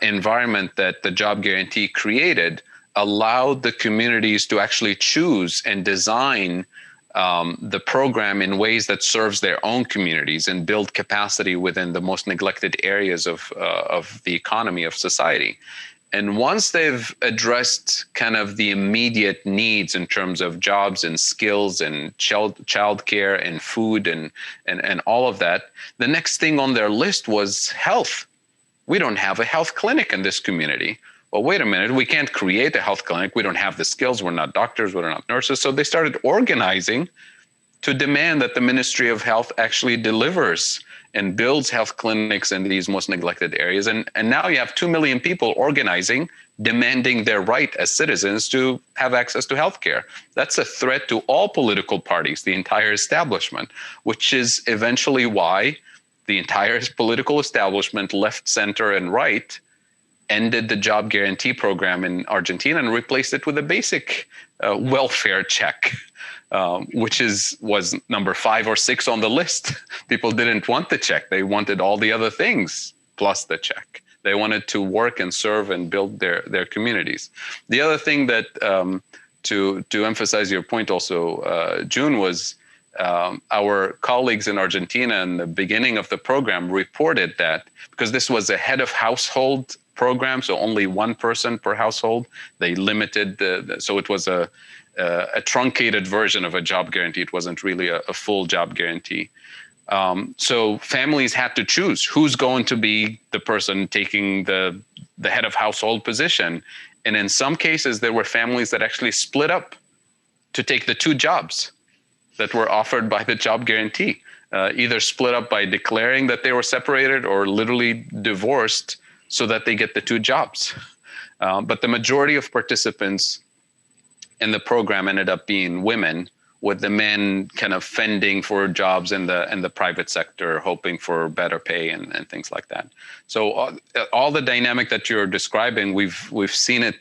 environment that the job guarantee created allowed the communities to actually choose and design the program in ways that serves their own communities and build capacity within the most neglected areas of the economy of society. And once they've addressed kind of the immediate needs in terms of jobs and skills and childcare and food and all of that, the next thing on their list was health. We don't have a health clinic in this community. Well, wait a minute, we can't create a health clinic. We don't have the skills. We're not doctors. We're not nurses. So they started organizing to demand that the Ministry of Health actually delivers and builds health clinics in these most neglected areas. And now you have 2 million people organizing, demanding their right as citizens to have access to healthcare. That's a threat to all political parties, the entire establishment, which is eventually why the entire political establishment, left, center, and right, ended the job guarantee program in Argentina and replaced it with a basic welfare check. Which was number 5 or 6 on the list. People didn't want the check. They wanted all the other things plus the check. They wanted to work and serve and build their communities. The other thing that, to emphasize your point also, June, was our colleagues in Argentina in the beginning of the program reported that because this was a head of household program, so only one person per household, they limited so it was a truncated version of a job guarantee. It wasn't really a full job guarantee. So families had to choose who's going to be the person taking the head of household position. And in some cases, there were families that actually split up to take the 2 jobs that were offered by the job guarantee, either split up by declaring that they were separated or literally divorced so that they get the 2 jobs. But the majority of participants in the program ended up being women, with the men kind of fending for jobs in the private sector, hoping for better pay and things like that. So all the dynamic that you're describing, we've seen it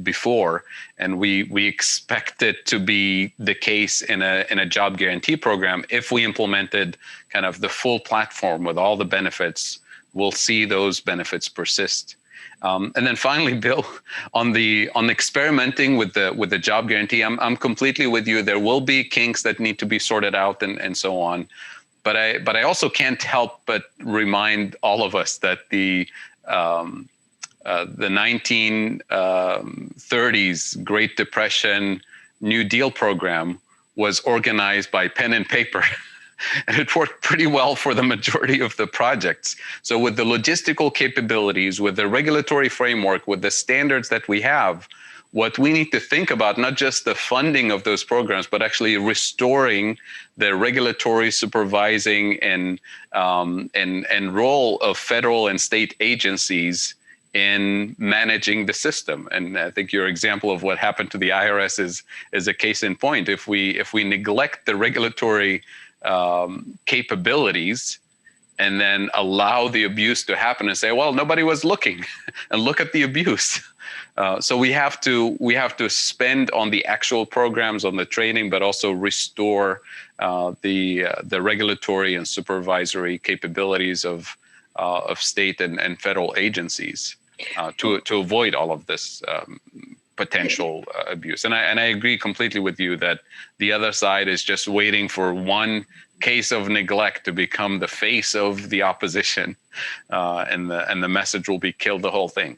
before, and we expect it to be the case in a job guarantee program. If we implemented kind of the full platform with all the benefits, we'll see those benefits persist. And then finally, Bill, on experimenting with the job guarantee, I'm completely with you. There will be kinks that need to be sorted out and so on. But I also can't help but remind all of us that the 1930s Great Depression New Deal program was organized by pen and paper. And it worked pretty well for the majority of the projects. So with the logistical capabilities, with the regulatory framework, with the standards that we have, what we need to think about, not just the funding of those programs, but actually restoring the regulatory supervising and role of federal and state agencies in managing the system. And I think your example of what happened to the IRS is a case in point. If we neglect the regulatory capabilities and then allow the abuse to happen and say, well, nobody was looking and look at the abuse. So we have to spend on the actual programs, on the training, but also restore the regulatory and supervisory capabilities of state and federal agencies to avoid all of this potential abuse. And I agree completely with you that the other side is just waiting for one case of neglect to become the face of the opposition, and the message will be kill the whole thing.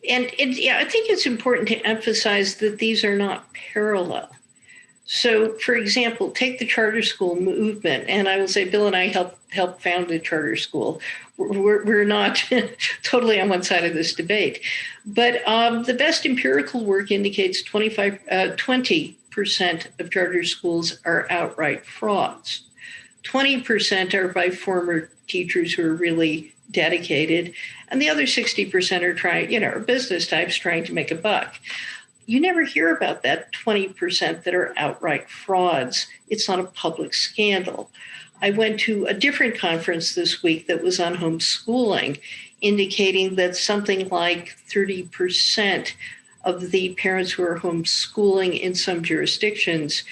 And I think it's important to emphasize that these are not parallel. So, for example, take the charter school movement, and I will say Bill and I helped found a charter school. We're not totally on one side of this debate, but the best empirical work indicates 20% of charter schools are outright frauds. 20% are by former teachers who are really dedicated, and the other 60% are business types trying to make a buck. You never hear about that 20% that are outright frauds. It's not a public scandal. I went to a different conference this week that was on homeschooling, indicating that something like 30% of the parents who are homeschooling in some jurisdictions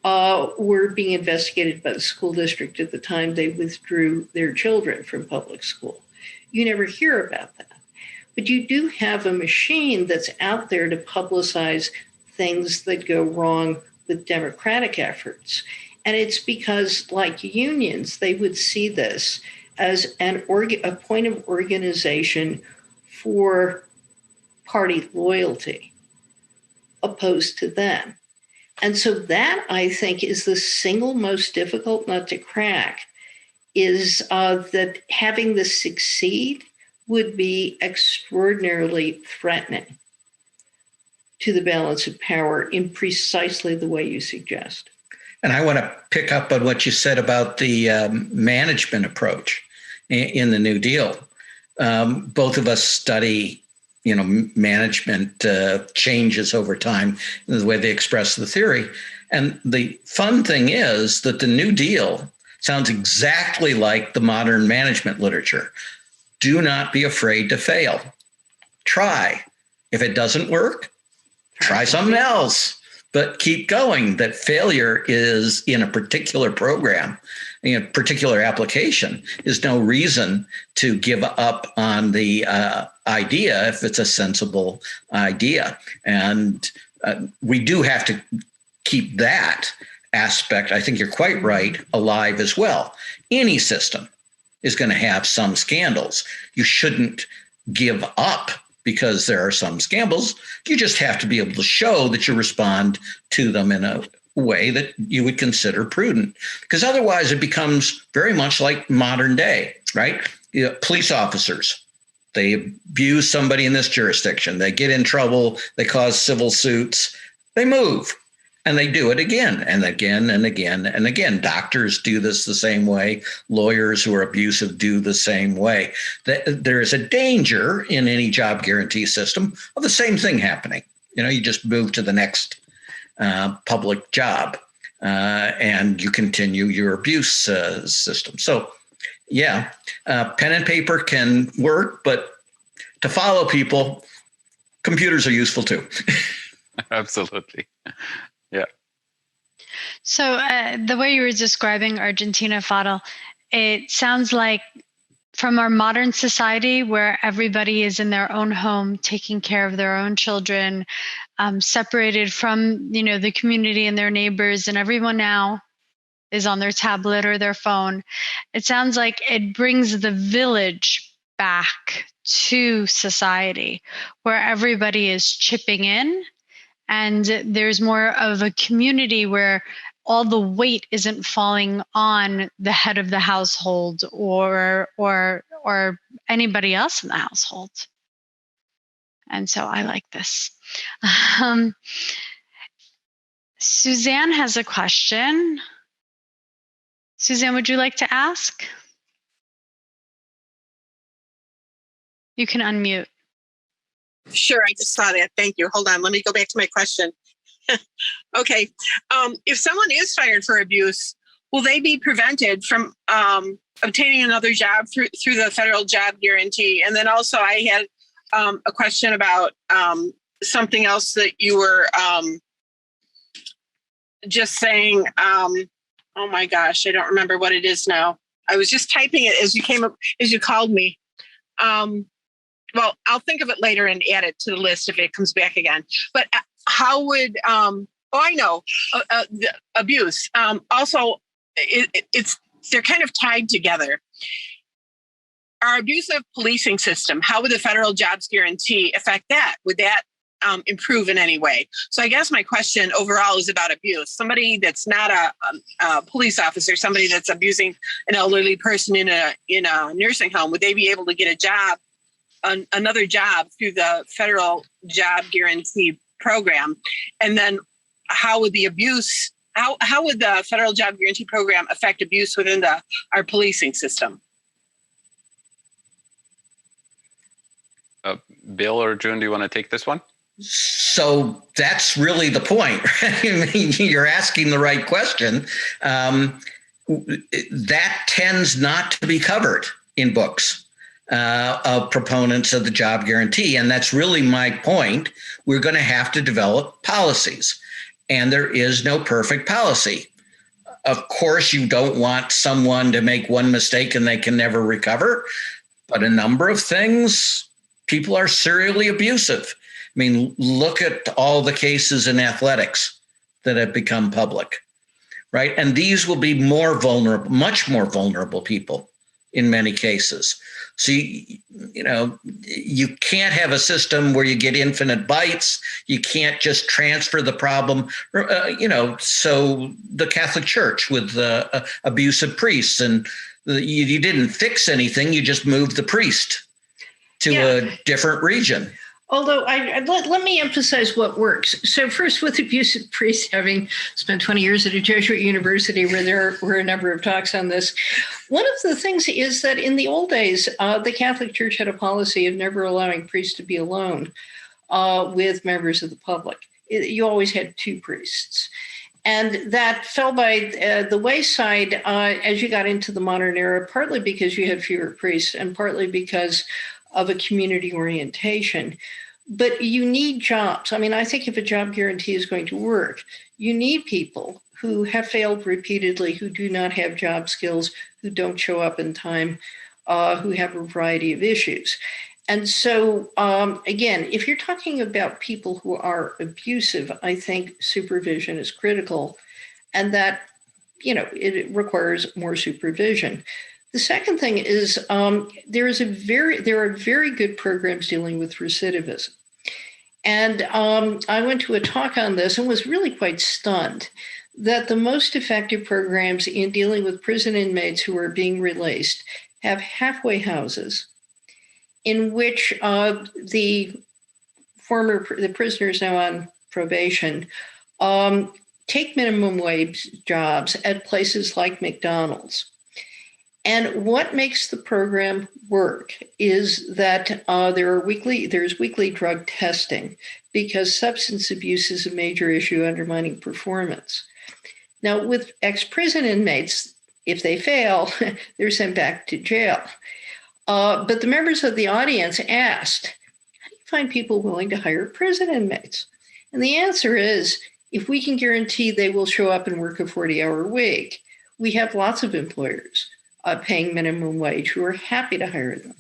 were being investigated by the school district at the time they withdrew their children from public school. You never hear about that. But you do have a machine that's out there to publicize things that go wrong with democratic efforts. And it's because, like unions, they would see this as a point of organization for party loyalty opposed to them. And so that, I think, is the single most difficult nut to crack, is that having this succeed would be extraordinarily threatening to the balance of power in precisely the way you suggest. And I want to pick up on what you said about the management approach in the New Deal. Both of us study, management changes over time in the way they express the theory. And the fun thing is that the New Deal sounds exactly like the modern management literature. Do not be afraid to fail. Try. If it doesn't work, try something else. But keep going. That failure is in a particular program, in a particular application, is no reason to give up on the idea if it's a sensible idea. And we do have to keep that aspect, I think you're quite right, alive as well. Any system is going to have some scandals. You shouldn't give up because there are some scandals. You just have to be able to show that you respond to them in a way that you would consider prudent, because otherwise it becomes very much like modern day, right? Police officers, they abuse somebody in this jurisdiction, they get in trouble, they cause civil suits, they move. And they do it again and again and again and again. Doctors do this the same way. Lawyers who are abusive do the same way. There is a danger in any job guarantee system of the same thing happening. You just move to the next public job and you continue your abuse system. So, yeah, pen and paper can work, but to follow people, computers are useful too. Absolutely. Yeah. So the way you were describing Argentina, Fadhel, it sounds like from our modern society where everybody is in their own home, taking care of their own children, separated from, the community and their neighbors, and everyone now is on their tablet or their phone. It sounds like it brings the village back to society where everybody is chipping in. And there's more of a community where all the weight isn't falling on the head of the household or anybody else in the household. And so I like this. Suzanne has a question. Suzanne, would you like to ask? You can unmute. Sure, I just saw that. Thank you. Hold on. Let me go back to my question. Okay. If someone is fired for abuse, will they be prevented from obtaining another job through the federal job guarantee? And then also I had a question about something else that you were just saying. Oh my gosh, I don't remember what it is now. I was just typing it as you called me. well, I'll think of it later and add it to the list if it comes back again. But how would, I know, the abuse. Also, they're kind of tied together. Our abusive policing system, how would the federal jobs guarantee affect that? Would that improve in any way? So I guess my question overall is about abuse. Somebody that's not a police officer, somebody that's abusing an elderly person in a nursing home, would they be able to get a job, another job through the federal job guarantee program? And then how would the abuse, how would the federal job guarantee program affect abuse within our policing system? Bill or June, do you want to take this one? So that's really the point. I mean, you're asking the right question. That tends not to be covered in books of proponents of the job guarantee. And that's really my point. We're going to have to develop policies. And there is no perfect policy. Of course, you don't want someone to make one mistake and they can never recover. But a number of things, people are serially abusive. I mean, look at all the cases in athletics that have become public, right? And these will be more vulnerable, much more vulnerable people in many cases. So, you can't have a system where you get infinite bites. You can't just transfer the problem, so the Catholic Church with abusive priests, and you didn't fix anything. You just moved the priest to a different region. Although let me emphasize what works. So first, with abusive priests, having spent 20 years at a Jesuit university where there were a number of talks on this, one of the things is that in the old days, the Catholic Church had a policy of never allowing priests to be alone with members of the public. You always had two priests. And that fell by the wayside as you got into the modern era, partly because you had fewer priests and partly because of a community orientation. But you need jobs. I mean, I think if a job guarantee is going to work, you need people who have failed repeatedly, who do not have job skills, who don't show up in time, who have a variety of issues. And so, again, if you're talking about people who are abusive, I think supervision is critical, and that, it requires more supervision. The second thing is there are very good programs dealing with recidivism. And I went to a talk on this and was really quite stunned that the most effective programs in dealing with prison inmates who are being released have halfway houses in which the prisoners now on probation take minimum wage jobs at places like McDonald's. And what makes the program work is that there's weekly drug testing because substance abuse is a major issue undermining performance. Now, with ex-prison inmates, if they fail, they're sent back to jail. But the members of the audience asked, how do you find people willing to hire prison inmates? And the answer is, if we can guarantee they will show up and work a 40-hour week, we have lots of employers paying minimum wage who are happy to hire them.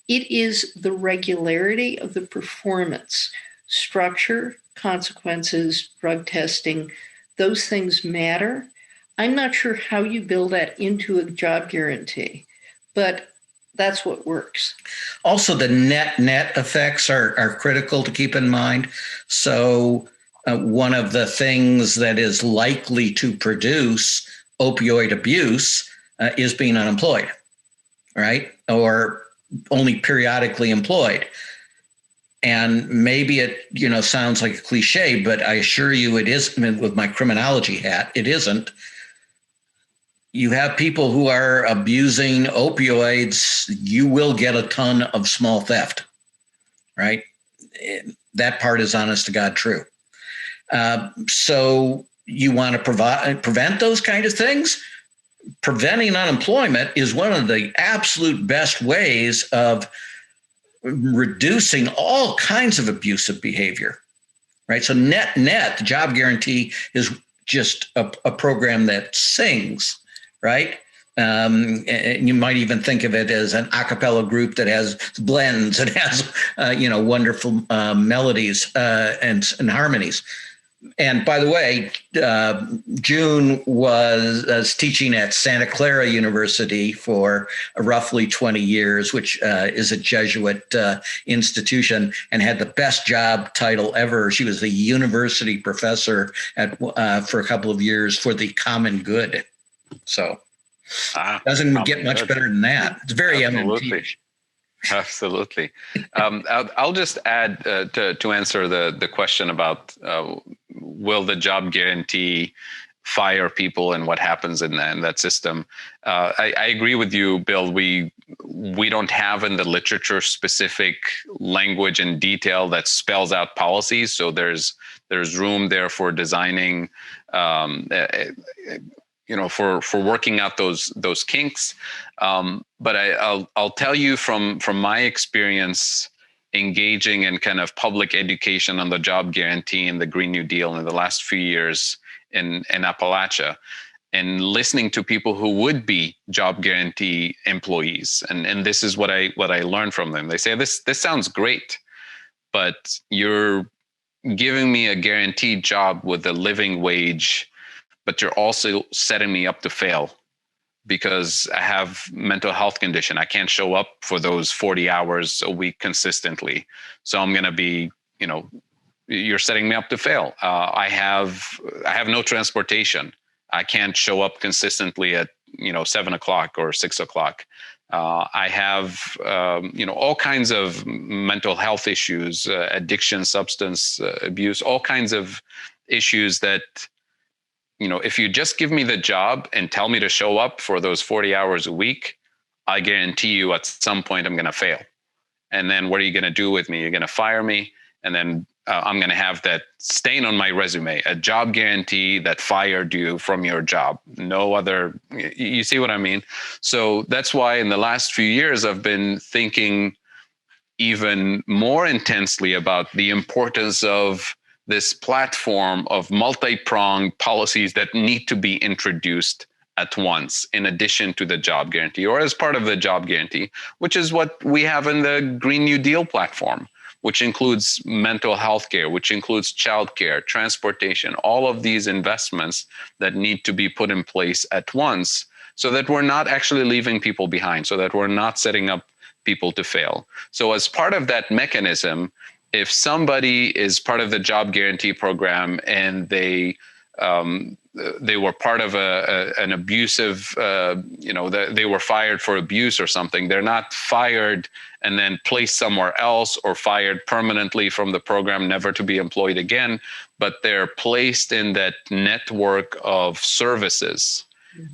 It is the regularity of the performance, structure, consequences, drug testing, those things matter. I'm not sure how you build that into a job guarantee, but that's what works. Also, the net effects are critical to keep in mind. So one of the things that is likely to produce opioid abuse is being unemployed, right? Or only periodically employed. And maybe it, sounds like a cliche, but I assure you it is, with my criminology hat, it isn't. You have people who are abusing opioids, you will get a ton of small theft, right? That part is honest to God true. So you want to prevent those kind of things? Preventing unemployment is one of the absolute best ways of reducing all kinds of abusive behavior, right? So net, the job guarantee is just a program that sings, right? And you might even think of it as an a cappella group that has blends and has, wonderful melodies and harmonies. And by the way, June was teaching at Santa Clara University for roughly 20 years, which is a Jesuit institution, and had the best job title ever. She was a university professor for a couple of years for the common good. So doesn't get much better than that. It's very Absolutely. Absolutely. I'll just add to answer the question about will the job guarantee fire people and what happens in that system. I agree with you, Bill. We don't have in the literature specific language and detail that spells out policies. So there's room there for designing, for working out those kinks. But I'll tell you from my experience engaging in kind of public education on the job guarantee and the Green New Deal in the last few years in Appalachia, and listening to people who would be job guarantee employees. And this is what I learned from them. They say, this sounds great, but you're giving me a guaranteed job with a living wage, but you're also setting me up to fail because I have mental health condition. I can't show up for those 40 hours a week consistently. So I'm going to be, you're setting me up to fail. I have no transportation. I can't show up consistently at, 7 o'clock or 6 o'clock. I have, all kinds of mental health issues, addiction, substance abuse, all kinds of issues that, if you just give me the job and tell me to show up for those 40 hours a week, I guarantee you at some point I'm going to fail. And then what are you going to do with me? You're going to fire me. And then I'm going to have that stain on my resume, a job guarantee that fired you from your job. No other, you see what I mean? So that's why in the last few years, I've been thinking even more intensely about the importance of this platform of multi-pronged policies that need to be introduced at once, in addition to the job guarantee or as part of the job guarantee, which is what we have in the Green New Deal platform, which includes mental health care, which includes childcare, transportation, all of these investments that need to be put in place at once so that we're not actually leaving people behind, so that we're not setting up people to fail. So as part of that mechanism, if somebody is part of the job guarantee program and they were part of an abusive, they were fired for abuse or something, they're not fired and then placed somewhere else or fired permanently from the program, never to be employed again, but they're placed in that network of services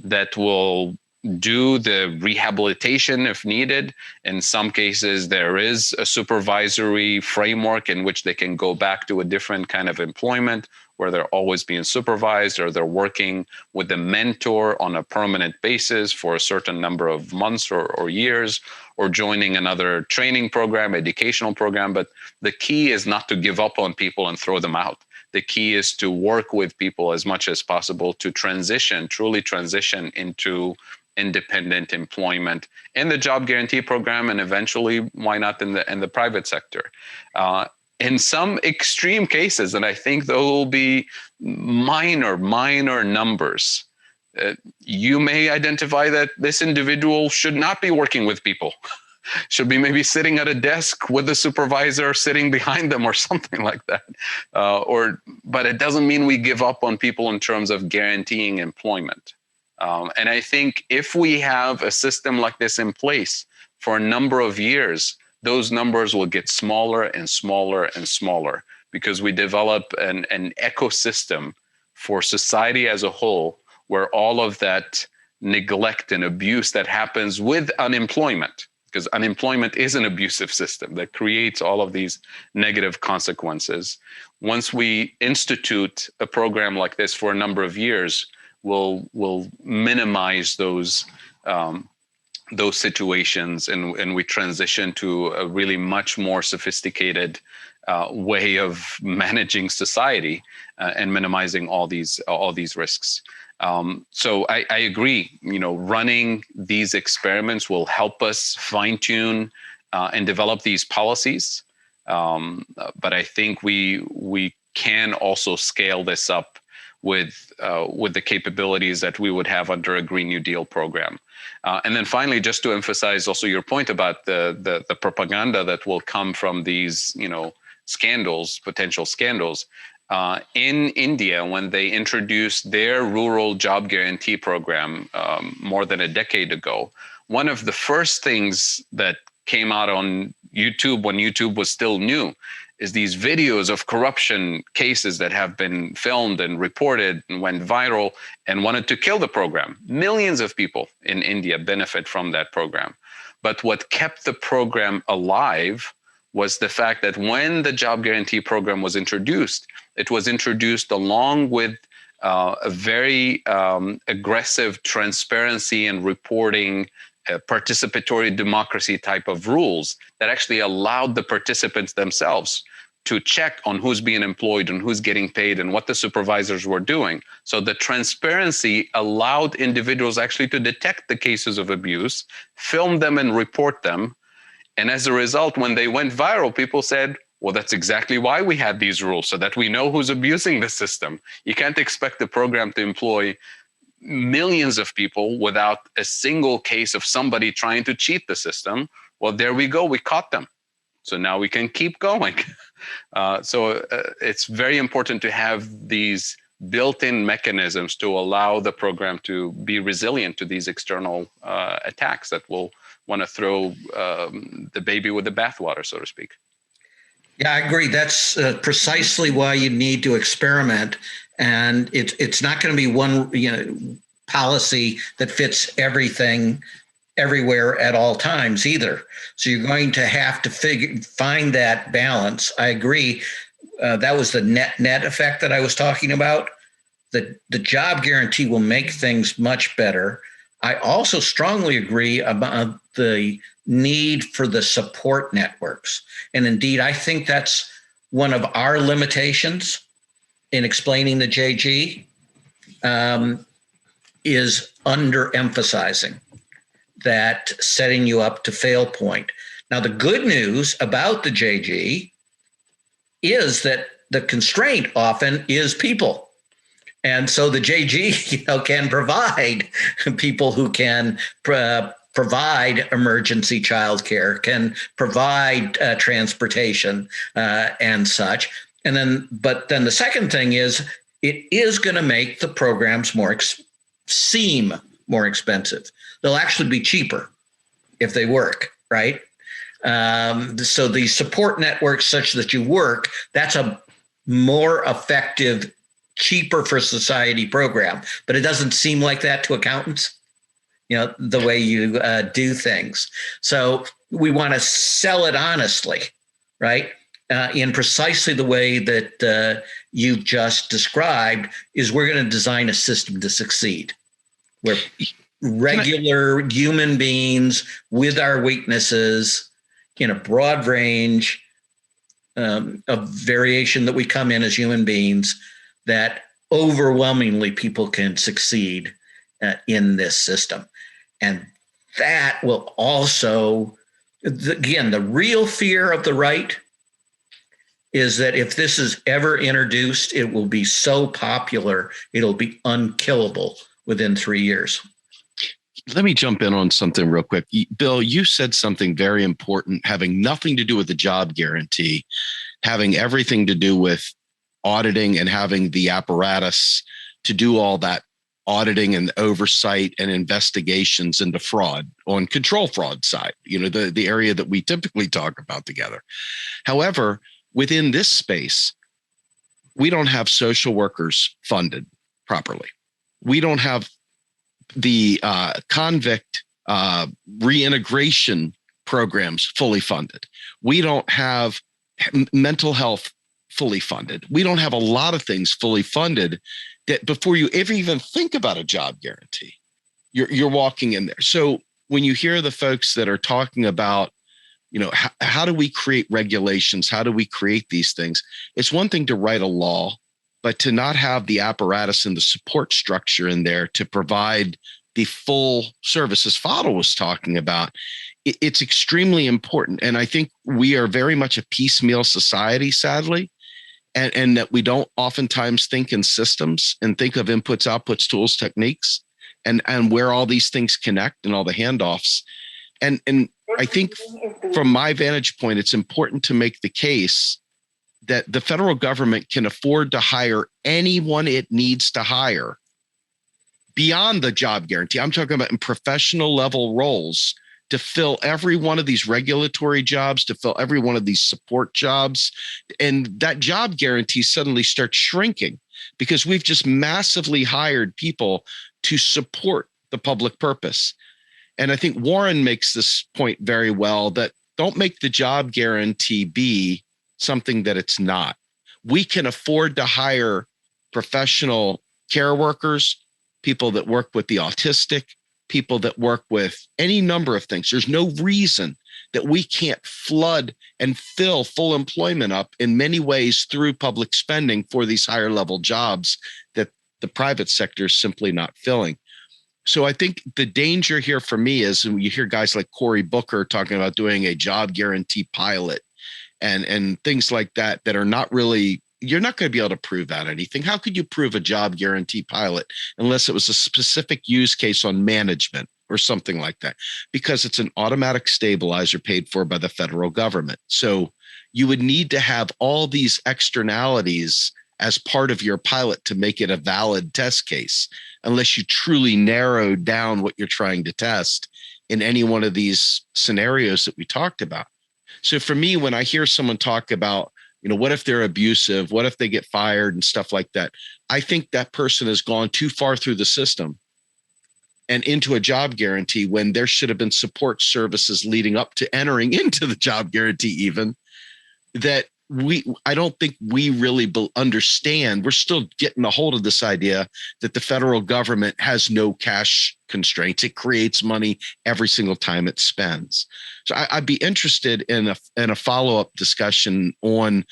that will do the rehabilitation if needed. In some cases, there is a supervisory framework in which they can go back to a different kind of employment where they're always being supervised, or they're working with a mentor on a permanent basis for a certain number of months or years, or joining another training program, educational program. But the key is not to give up on people and throw them out. The key is to work with people as much as possible to truly transition into independent employment in the job guarantee program, and eventually, why not in the private sector? In some extreme cases, and I think there will be minor numbers, you may identify that this individual should not be working with people, should be maybe sitting at a desk with the supervisor sitting behind them or something like that. But it doesn't mean we give up on people in terms of guaranteeing employment. And I think if we have a system like this in place for a number of years, those numbers will get smaller and smaller and smaller, because we develop an ecosystem for society as a whole where all of that neglect and abuse that happens with unemployment, because unemployment is an abusive system that creates all of these negative consequences. Once we institute a program like this for a number of years, will minimize those situations, and we transition to a really much more sophisticated way of managing society and minimizing all these risks. So I agree. Running these experiments will help us fine tune and develop these policies. But I think we can also scale this up with the capabilities that we would have under a Green New Deal program. And then finally, just to emphasize also your point about the propaganda that will come from these, potential scandals. In India, when they introduced their rural job guarantee program more than a decade ago, one of the first things that came out on YouTube when YouTube was still new is these videos of corruption cases that have been filmed and reported and went viral and wanted to kill the program. Millions of people in India benefit from that program. But what kept the program alive was the fact that when the job guarantee program was introduced, it was introduced along with a very aggressive transparency and reporting, participatory democracy type of rules that actually allowed the participants themselves to check on who's being employed and who's getting paid and what the supervisors were doing. So the transparency allowed individuals actually to detect the cases of abuse, film them and report them. And as a result, when they went viral, people said, well, that's exactly why we had these rules, so that we know who's abusing the system. You can't expect the program to employ millions of people without a single case of somebody trying to cheat the system. Well, there we go. We caught them. So now we can keep going. So it's very important to have these built-in mechanisms to allow the program to be resilient to these external attacks that will want to throw the baby with the bathwater, so to speak. Yeah, I agree. That's precisely why you need to experiment. And it's not going to be one policy that fits everything everywhere at all times either. So you're going to have to find that balance. I agree. That was the net effect that I was talking about. The job guarantee will make things much better. I also strongly agree about the need for the support networks. And indeed, I think that's one of our limitations in explaining the JG, is underemphasizing that setting you up to fail point. Now, the good news about the JG is that the constraint often is people. And so the JG, can provide people who can provide emergency childcare, can provide transportation and such. But then the second thing is, it is going to make the programs seem more expensive. They'll actually be cheaper if they work, right? So the support networks such that you work, that's a more effective, cheaper for society program. But it doesn't seem like that to accountants, the way you do things. So we want to sell it honestly, right? In precisely the way that you've just described, is we're going to design a system to succeed, where regular human beings with our weaknesses in a broad range of variation that we come in as human beings, that overwhelmingly people can succeed in this system. And that will also, again, the real fear of the right is that if this is ever introduced, it will be so popular, it'll be unkillable within 3 years. Let me jump in on something real quick. Bill, you said something very important, having nothing to do with the job guarantee, having everything to do with auditing and having the apparatus to do all that auditing and oversight and investigations into fraud on control fraud side, the area that we typically talk about together. However, within this space, we don't have social workers funded properly. We don't have the convict reintegration programs fully funded. We don't have mental health fully funded. We don't have a lot of things fully funded that before you ever even think about a job guarantee, you're walking in there. So when you hear the folks that are talking about how do we create regulations? How do we create these things? It's one thing to write a law, but to not have the apparatus and the support structure in there to provide the full services Fadhel was talking about, it's extremely important. And I think we are very much a piecemeal society, sadly, and that we don't oftentimes think in systems and think of inputs, outputs, tools, techniques, and where all these things connect and all the handoffs. And I think from my vantage point, it's important to make the case that the federal government can afford to hire anyone it needs to hire beyond the job guarantee. I'm talking about in professional level roles to fill every one of these regulatory jobs, to fill every one of these support jobs. And that job guarantee suddenly starts shrinking because we've just massively hired people to support the public purpose. And I think Warren makes this point very well, that don't make the job guarantee be something that it's not. We can afford to hire professional care workers, people that work with the autistic, people that work with any number of things. There's no reason that we can't flood and fill full employment up in many ways through public spending for these higher level jobs that the private sector is simply not filling. So I think the danger here for me is, and you hear guys like Cory Booker talking about doing a job guarantee pilot and things like that are not really, you're not going to be able to prove out anything. How could you prove a job guarantee pilot unless it was a specific use case on management or something like that? Because it's an automatic stabilizer paid for by the federal government. So you would need to have all these externalities as part of your pilot to make it a valid test case, unless you truly narrow down what you're trying to test in any one of these scenarios that we talked about. So for me, when I hear someone talk about, what if they're abusive? What if they get fired and stuff like that? I think that person has gone too far through the system and into a job guarantee when there should have been support services leading up to entering into the job guarantee, even that I don't think we really understand. We're still getting a hold of this idea that the federal government has no cash constraints. It creates money every single time it spends. So I'd be interested in a follow-up discussion on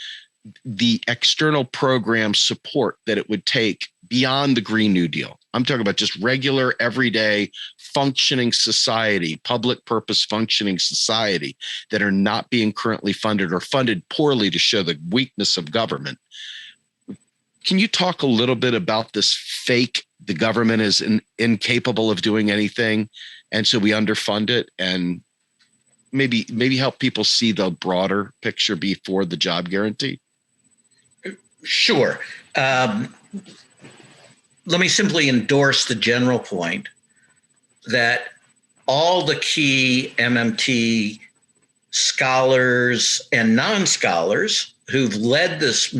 the external program support that it would take beyond the Green New Deal. I'm talking about just regular, everyday functioning society, public purpose functioning society that are not being currently funded or funded poorly to show the weakness of government. Can you talk a little bit about this fake, the government is incapable of doing anything, and so we underfund it, and maybe help people see the broader picture before the job guarantee? Sure. Let me simply endorse the general point that all the key MMT scholars and non-scholars who've led this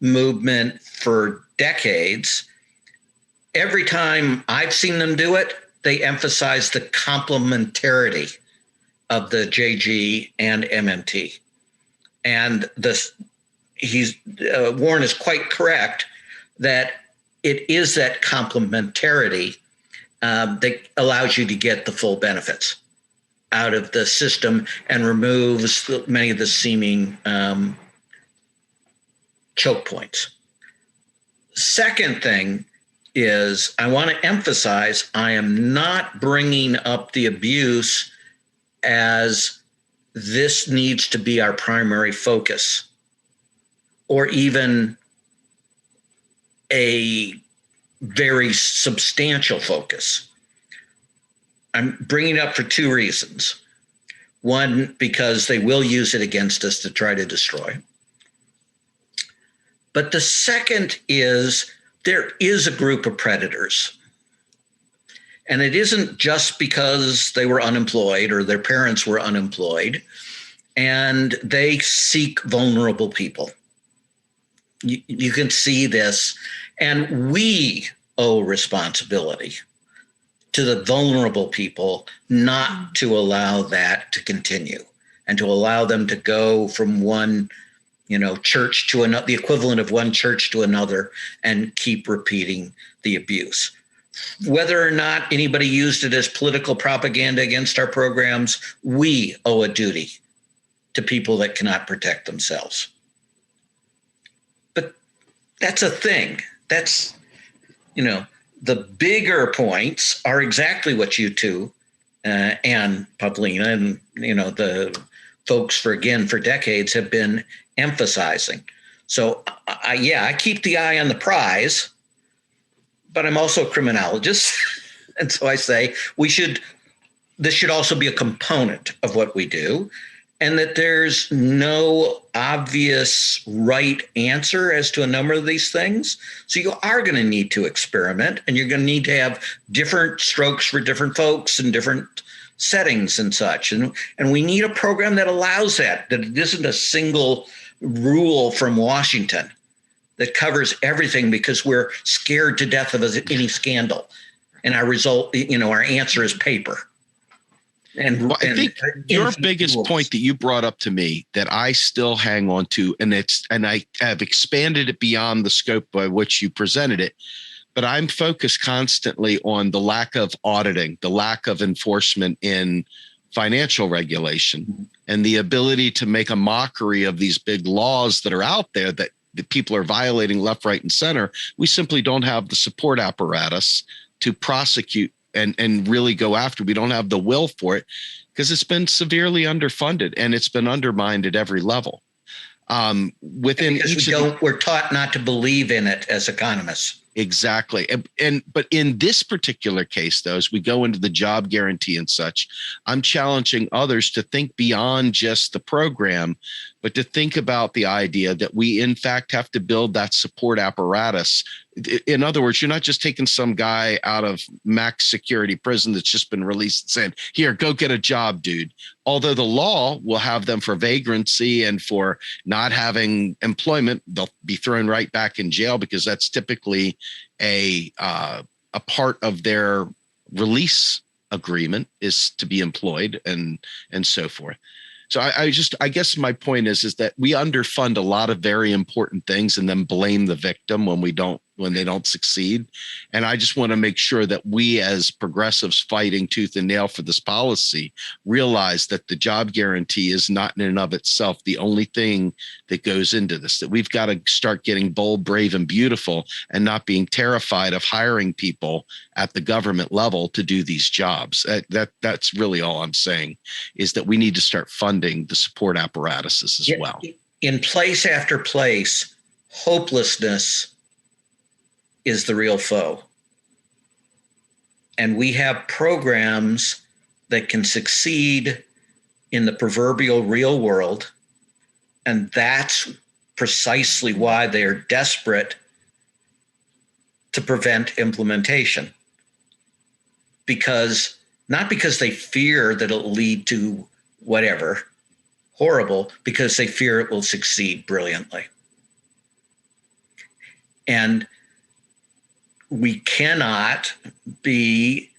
movement for decades, every time I've seen them do it, they emphasize the complementarity of the JG and MMT. And Warren is quite correct that it is that complementarity that allows you to get the full benefits out of the system and removes many of the seeming choke points. Second thing is I want to emphasize I am not bringing up the abuse as this needs to be our primary focus or even a very substantial focus. I'm bringing it up for two reasons. One, because they will use it against us to try to destroy. But the second is there is a group of predators. And it isn't just because they were unemployed or their parents were unemployed, and they seek vulnerable people. You can see this, and we owe responsibility to the vulnerable people not to allow that to continue and to allow them to go from one, church to another, the equivalent of one church to another, and keep repeating the abuse. Whether or not anybody used it as political propaganda against our programs, we owe a duty to people that cannot protect themselves. But that's a thing. That's, the bigger points are exactly what you two and Pavlina and, the folks for decades have been emphasizing. So I keep the eye on the prize, but I'm also a criminologist. And so I say this should also be a component of what we do, and that there's no obvious right answer as to a number of these things. So you are going to need to experiment, and you're going to need to have different strokes for different folks and different settings and such. And we need a program that allows that it isn't a single rule from Washington that covers everything because we're scared to death of any scandal. And our answer is paper. And I think your biggest point that you brought up to me that I still hang on to, and I have expanded it beyond the scope by which you presented it, but I'm focused constantly on the lack of auditing, the lack of enforcement in financial regulation, and the ability to make a mockery of these big laws that are out there that the people are violating left, right, and center. We simply don't have the support apparatus to prosecute and really go after. We don't have the will for it because it's been severely underfunded and it's been undermined at every level. We're taught not to believe in it as economists. Exactly. But in this particular case, though, as we go into the job guarantee and such, I'm challenging others to think beyond just the program, but to think about the idea that we, in fact, have to build that support apparatus. In other words, you're not just taking some guy out of max security prison that's just been released and saying, here, go get a job, dude. Although the law will have them for vagrancy and for not having employment, they'll be thrown right back in jail because that's typically a part of their release agreement is to be employed and so forth. So I guess my point is that we underfund a lot of very important things and then blame the victim when they don't succeed. And I just want to make sure that we as progressives fighting tooth and nail for this policy realize that the job guarantee is not in and of itself the only thing that goes into this, that we've got to start getting bold, brave, and beautiful and not being terrified of hiring people at the government level to do these jobs. That's really all I'm saying, is that we need to start funding the support apparatuses as well. In place after place, hopelessness is the real foe. And we have programs that can succeed in the proverbial real world. And that's precisely why they're desperate to prevent implementation. Not because they fear that it'll lead to whatever horrible, because they fear it will succeed brilliantly. And we cannot be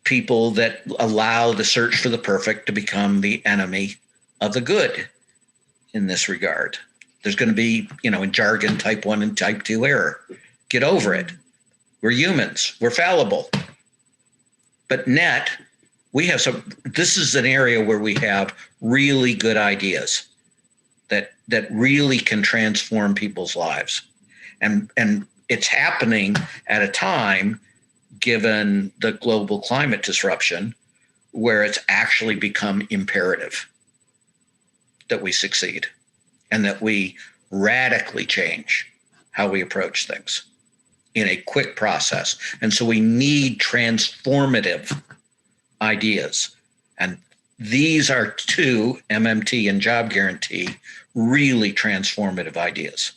people that allow the search for the perfect to become the enemy of the good in this regard. There's going to be, in jargon, type 1 and type 2 error. Get over it. We're humans. We're fallible. But this is an area where we have really good ideas that really can transform people's lives. And it's happening at a time, given the global climate disruption, where it's actually become imperative that we succeed and that we radically change how we approach things in a quick process. And so we need transformative ideas. And these are two, MMT and job guarantee, really transformative ideas.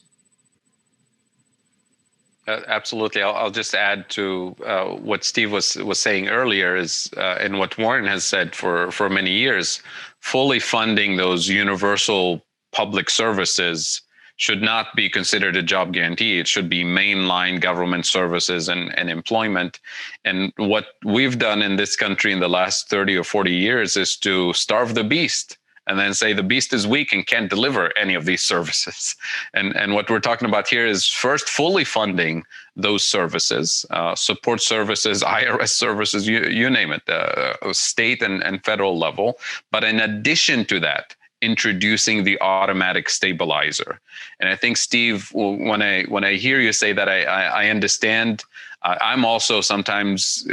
Absolutely. I'll just add to what Steve was saying earlier is, and what Warren has said for many years, fully funding those universal public services should not be considered a job guarantee. It should be mainline government services and employment. And what we've done in this country in the last 30 or 40 years is to starve the beast and then say the beast is weak and can't deliver any of these services. And what we're talking about here is first fully funding those services, support services, IRS services, you name it, state and federal level. But in addition to that, introducing the automatic stabilizer. And I think, Steve, when I hear you say that, I understand. I'm also sometimes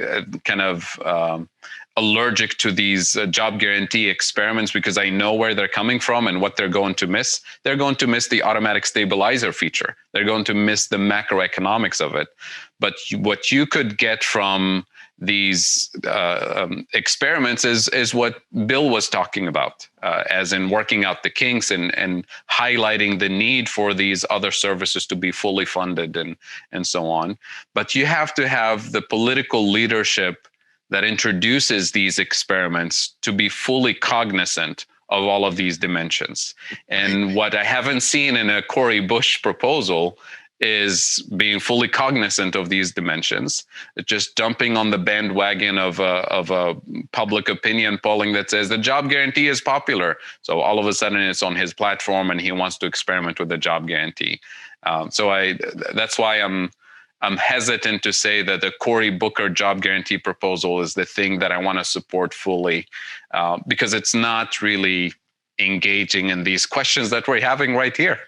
kind of allergic to these job guarantee experiments because I know where they're coming from and what they're going to miss. They're going to miss the automatic stabilizer feature. They're going to miss the macroeconomics of it. But what you could get from these experiments is what Bill was talking about, as in working out the kinks and highlighting the need for these other services to be fully funded and so on. But you have to have the political leadership that introduces these experiments to be fully cognizant of all of these dimensions. And what I haven't seen in a Cory Bush proposal is being fully cognizant of these dimensions, just jumping on the bandwagon of a public opinion polling that says the job guarantee is popular. So all of a sudden it's on his platform and he wants to experiment with the job guarantee. That's why I'm hesitant to say that the Cory Booker job guarantee proposal is the thing that I want to support fully, because it's not really engaging in these questions that we're having right here,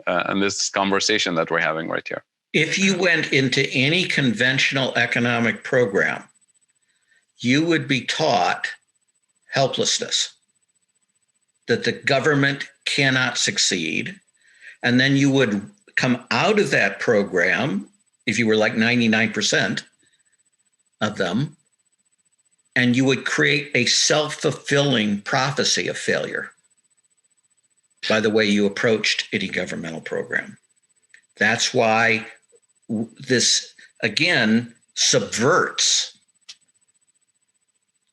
and this conversation that we're having right here. If you went into any conventional economic program, you would be taught helplessness, that the government cannot succeed. And then you would come out of that program, if you were like 99% of them, and you would create a self-fulfilling prophecy of failure by the way you approached any governmental program. That's why this, again, subverts.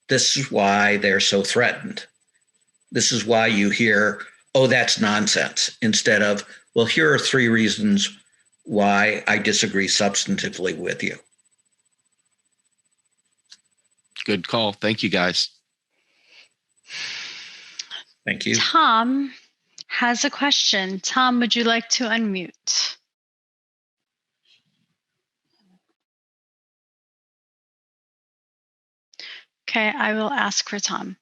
This is why they're so threatened. This is why you hear, oh, that's nonsense, instead of, well, here are 3 reasons why I disagree substantively with you. Good call. Thank you, guys. Thank you. Tom has a question. Tom, would you like to unmute? Okay, I will ask for Tom.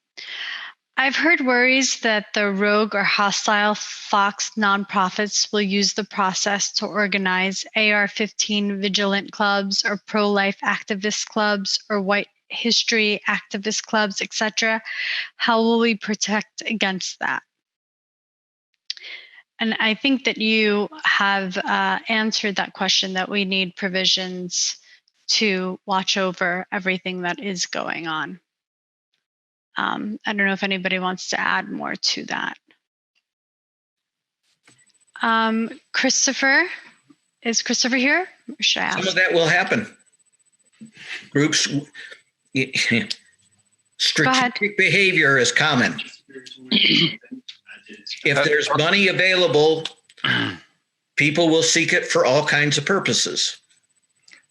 I've heard worries that the rogue or hostile Fox nonprofits will use the process to organize AR-15 vigilant clubs or pro-life activist clubs or white history activist clubs, etc. How will we protect against that? And I think that you have answered that question, that we need provisions to watch over everything that is going on. I don't know if anybody wants to add more to that. Christopher, is Christopher here? Or should I ask? Some of that will happen. Groups, strategic behavior is common. If there's money available, people will seek it for all kinds of purposes.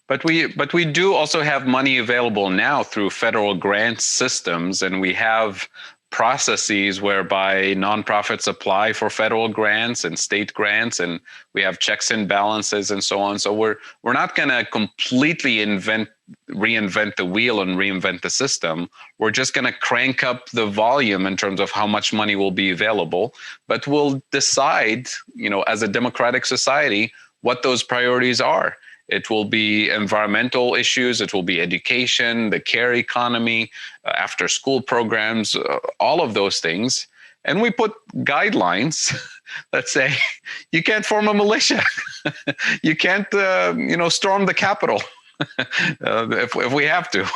But we do also have money available now through federal grant systems, and we have processes whereby nonprofits apply for federal grants and state grants, and we have checks and balances and so on. So we're not going to completely reinvent the wheel and reinvent the system. We're just going to crank up the volume in terms of how much money will be available, but we'll decide, as a democratic society, what those priorities are. It will be environmental issues. It will be education, the care economy, after school programs, all of those things. And we put guidelines that say you can't form a militia. You can't, storm the Capitol if we have to.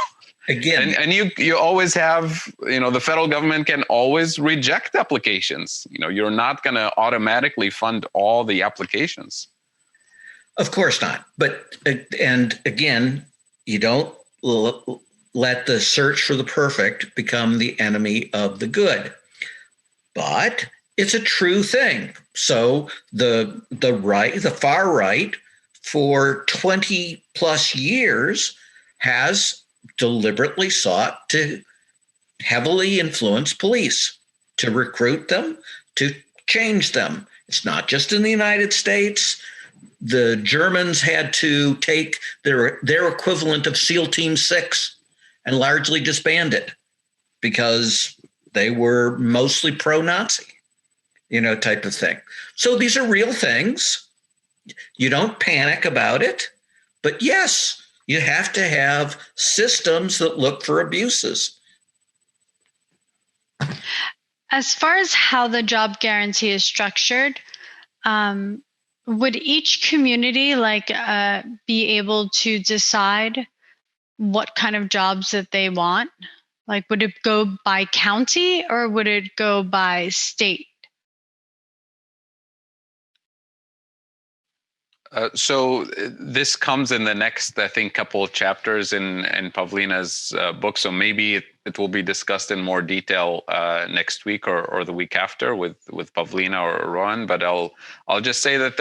Again, and you always have, the federal government can always reject applications. You're not going to automatically fund all the applications. Of course not. But, and again, you don't let the search for the perfect become the enemy of the good. But it's a true thing. So the far right for 20 plus years has deliberately sought to heavily influence police, to recruit them, to change them. It's not just in the United States. The Germans had to take their equivalent of SEAL Team 6 and largely disband it because they were mostly pro-Nazi. type of thing. So these are real things. You don't panic about it, but yes, you have to have systems that look for abuses. As far as how the job guarantee is structured, would each community be able to decide what kind of jobs that they want? Like, would it go by county or would it go by state? So this comes in the next, I think, couple of chapters in Pavlina's book. So maybe it will be discussed in more detail next week or the week after with Pavlina or Rohan. But I'll just say that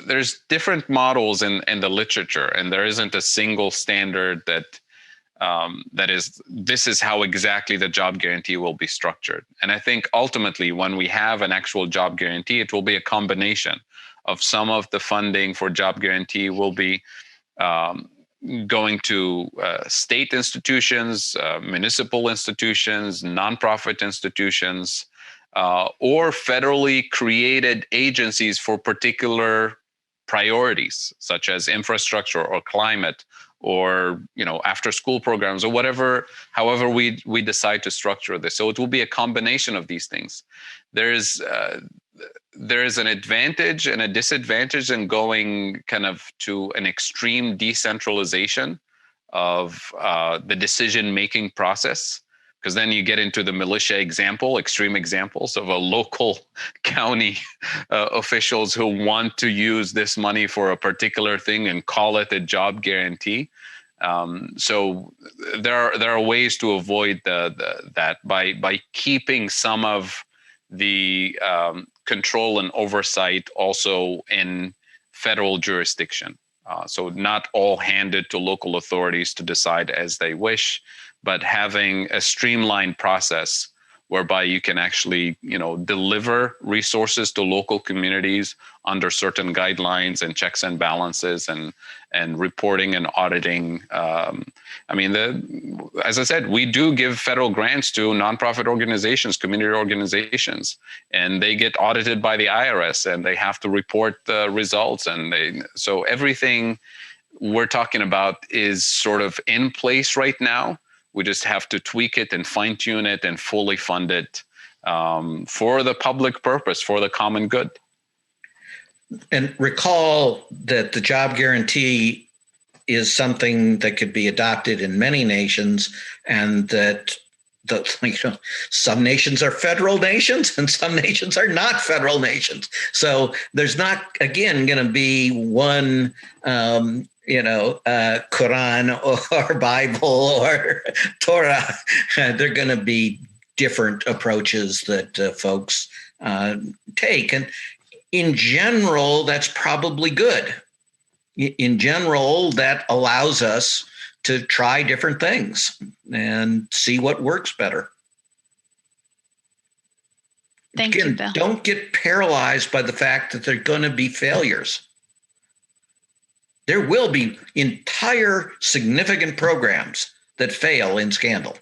there's different models in the literature, and there isn't a single standard this is how exactly the job guarantee will be structured. And I think ultimately, when we have an actual job guarantee, it will be a combination of some of the funding for job guarantee will be going to state institutions, municipal institutions, nonprofit institutions, or federally created agencies for particular priorities, such as infrastructure or climate, or after school programs, or however we decide to structure this. So it will be a combination of these things. There is an advantage and a disadvantage in going kind of to an extreme decentralization of the decision-making process, because then you get into the militia extreme examples of a local county officials who want to use this money for a particular thing and call it a job guarantee. So there are ways to avoid that by keeping some of the control and oversight also in federal jurisdiction. So not all handed to local authorities to decide as they wish, but having a streamlined process whereby you can actually, deliver resources to local communities under certain guidelines and checks and balances and reporting and auditing. As I said, we do give federal grants to nonprofit organizations, community organizations, and they get audited by the IRS and they have to report the results. So everything we're talking about is sort of in place right now. We just have to tweak it and fine tune it and fully fund it for the public purpose, for the common good. And recall that the job guarantee is something that could be adopted in many nations, and that some nations are federal nations and some nations are not federal nations. So there's not, again, going to be one Quran or Bible or Torah. They're going to be different approaches that folks take. And in general, that's probably good. In general, that allows us to try different things and see what works better. Thank you, Bill. Don't get paralyzed by the fact that there are going to be failures. There will be entire significant programs that fail in scandal.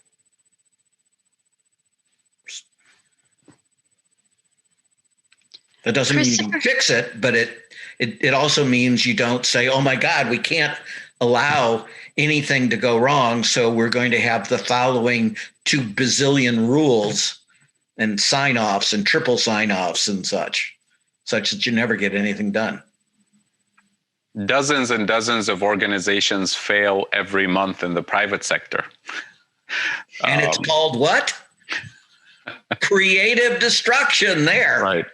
That doesn't mean you can fix it, but it also means you don't say, oh my God, we can't allow anything to go wrong, so we're going to have the following 2 bazillion rules and sign-offs and triple sign-offs and such that you never get anything done. Dozens and dozens of organizations fail every month in the private sector. And it's called what? Creative destruction there. Right.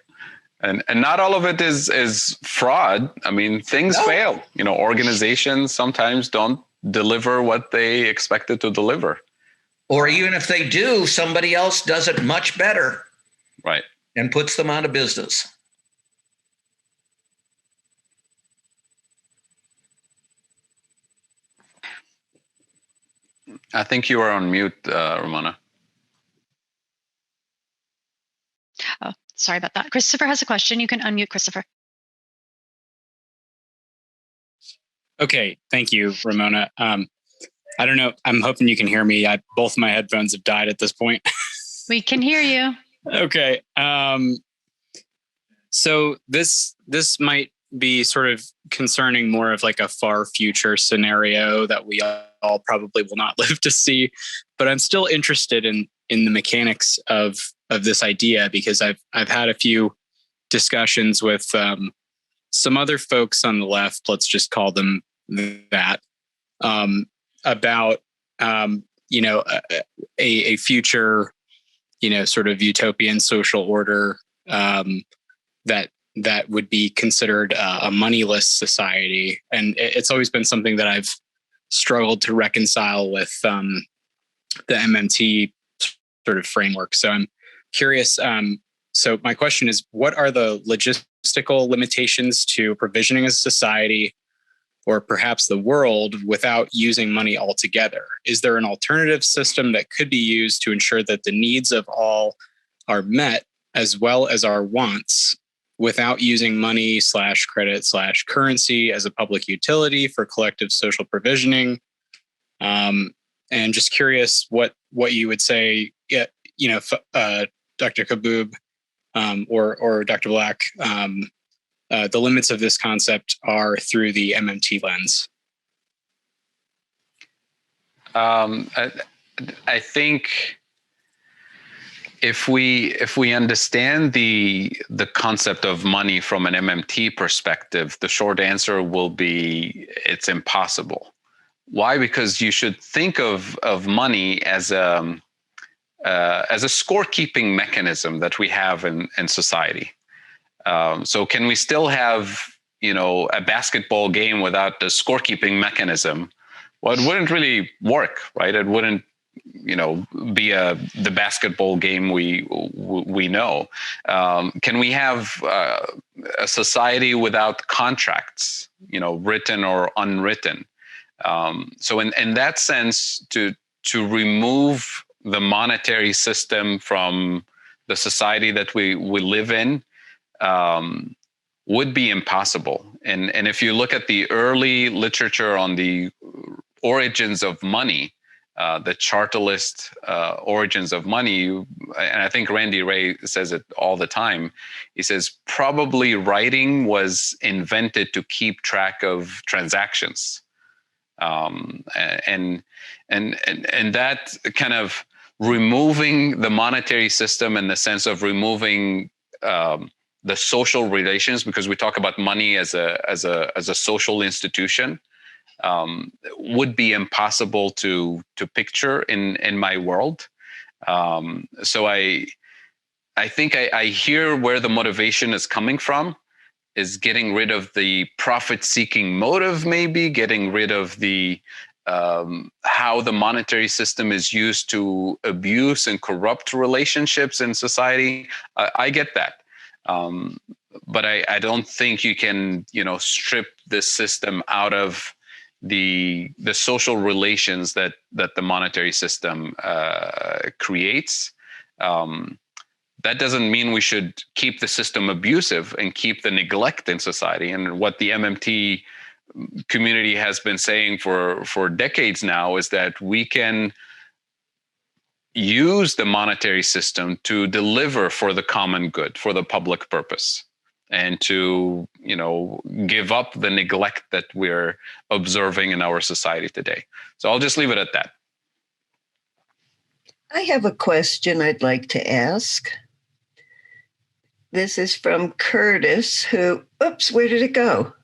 And not all of it is fraud. I mean, things fail. Organizations sometimes don't deliver what they expected to deliver. Or even if they do, somebody else does it much better. Right. And puts them out of business. I think you are on mute, Ramona. Oh, sorry about that. Christopher has a question. You can unmute Christopher. Okay, thank you, Ramona. I don't know. I'm hoping you can hear me. Both my headphones have died at this point. We can hear you. Okay. So this might be sort of concerning more of like a far future scenario that we all probably will not live to see, but I'm still interested in the mechanics of this idea, because I've had a few discussions with some other folks on the left, let's just call them that, about a future, sort of utopian social order that would be considered a moneyless society. And it's always been something that I've struggled to reconcile with the MMT sort of framework. So I'm curious. So my question is, what are the logistical limitations to provisioning a society, or perhaps the world, without using money altogether? Is there an alternative system that could be used to ensure that the needs of all are met, as well as our wants, without using money / credit / currency as a public utility for collective social provisioning? And just curious what you would say, Dr. Kaboub, or Dr. Black, the limits of this concept are through the MMT lens. I think if we understand the concept of money from an MMT perspective, the short answer will be it's impossible. Why? Because you should think of money as a scorekeeping mechanism that we have in society. So can we still have, a basketball game without the scorekeeping mechanism? Well, it wouldn't really work, right? It wouldn't, be the basketball game we know. Can we have a society without contracts, written or unwritten? So in that sense, to remove the monetary system from the society that we live in would be impossible. And if you look at the early literature on the origins of money, the chartalist origins of money, and I think Randy Ray says it all the time. He says probably writing was invented to keep track of transactions, and that kind of removing the monetary system in the sense of removing the social relations, because we talk about money as a social institution, would be impossible to picture in my world. So I think I hear where the motivation is coming from, is getting rid of the profit-seeking motive, maybe getting rid of the how the monetary system is used to abuse and corrupt relationships in society. I get that. But I don't think you can, strip this system out of the social relations that the monetary system creates. That doesn't mean we should keep the system abusive and keep the neglect in society. And what the MMT community has been saying for decades now is that we can use the monetary system to deliver for the common good, for the public purpose, and to, give up the neglect that we're observing in our society today. So I'll just leave it at that. I have a question I'd like to ask. This is from Curtis, who, where did it go?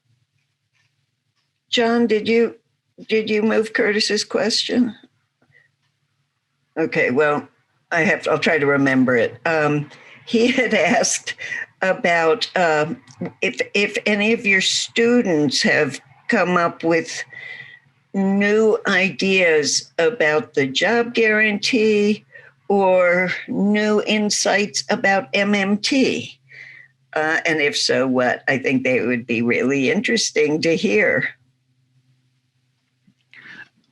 John, did you move Curtis's question? Okay, well, I'll try to remember it. He had asked about if any of your students have come up with new ideas about the job guarantee or new insights about MMT. And if so, what? I think they would be really interesting to hear.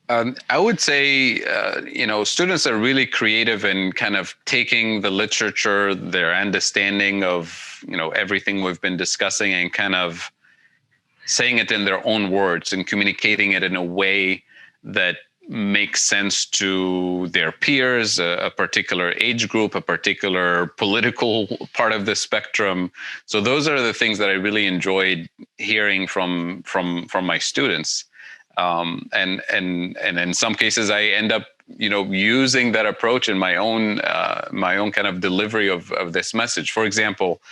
I would say, students are really creative in kind of taking the literature, their understanding of, everything we've been discussing, and kind of saying it in their own words and communicating it in a way that make sense to their peers, a particular age group, a particular political part of the spectrum. So those are the things that I really enjoyed hearing from my students. And in some cases, I end up, using that approach in my own kind of delivery of this message. For example,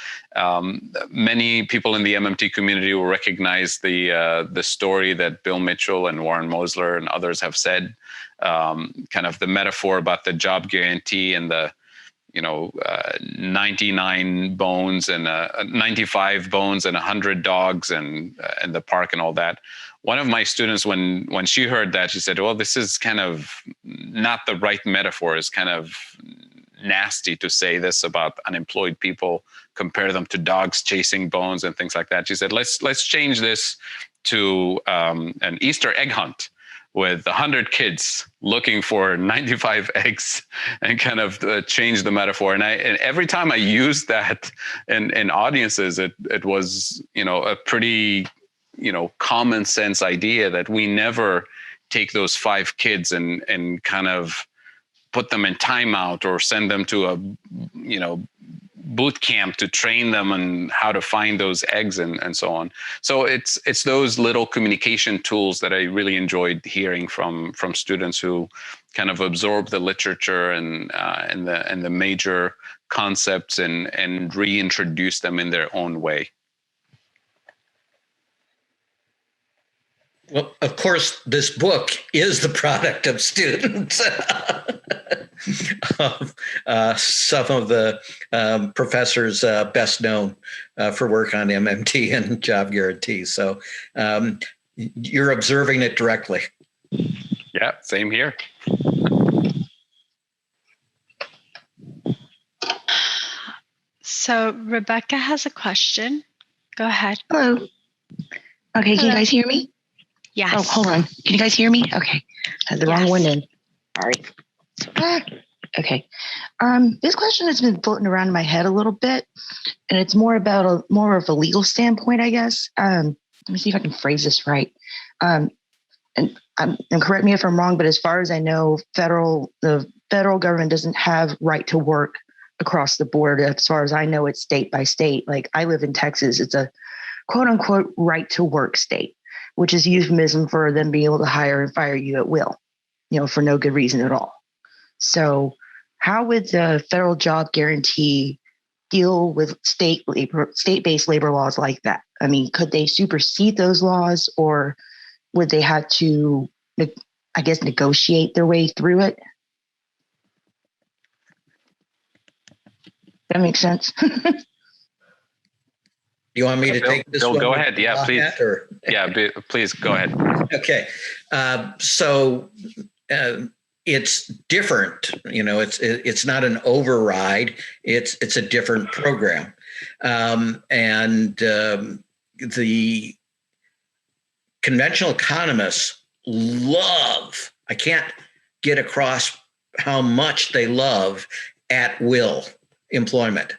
many people in the MMT community will recognize the story that Bill Mitchell and Warren Mosler and others have said, kind of the metaphor about the job guarantee and the 99 bones and 95 bones and 100 dogs and the park and all that. One of my students, when she heard that, she said, well, this is kind of not the right metaphor. It's kind of nasty to say this about unemployed people, compare them to dogs chasing bones and things like that. She said, let's change this to an Easter egg hunt with 100 kids looking for 95 eggs, and kind of change the metaphor. And every time I used that in audiences, it was, a pretty, common sense idea that we never take those 5 kids and kind of put them in timeout or send them to a, boot camp to train them on how to find those eggs and so on. So it's those little communication tools that I really enjoyed hearing from students who kind of absorb the literature and the major concepts and reintroduce them in their own way. Well, of course, this book is the product of students. Some of the professors best known for work on MMT and job guarantees. So you're observing it directly. Yeah, same here. So Rebecca has a question. Go ahead. Hello. Okay, can you guys hear me? Yes. Oh, hold on. Can you guys hear me? Okay. Had the wrong one in. All right. Okay. This question has been floating around in my head a little bit, and it's more about more of a legal standpoint, I guess. Let me see if I can phrase this right. And correct me if I'm wrong, but as far as I know, the federal government doesn't have right to work across the board. As far as I know, it's state by state. Like I live in Texas. It's a quote unquote right to work state, which is a euphemism for them being able to hire and fire you at will, for no good reason at all. So how would the federal job guarantee deal with state-based labor laws like that? I mean, could they supersede those laws, or would they have to, negotiate their way through it? That makes sense. You want me to take this Bill, one? Go ahead. Yeah, please. Please go ahead. Okay. So it's different. It's not an override. It's a different program. The conventional economists I can't get across how much they love at will employment,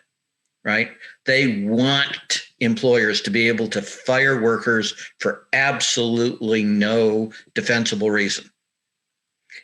right? They want employers to be able to fire workers for absolutely no defensible reason,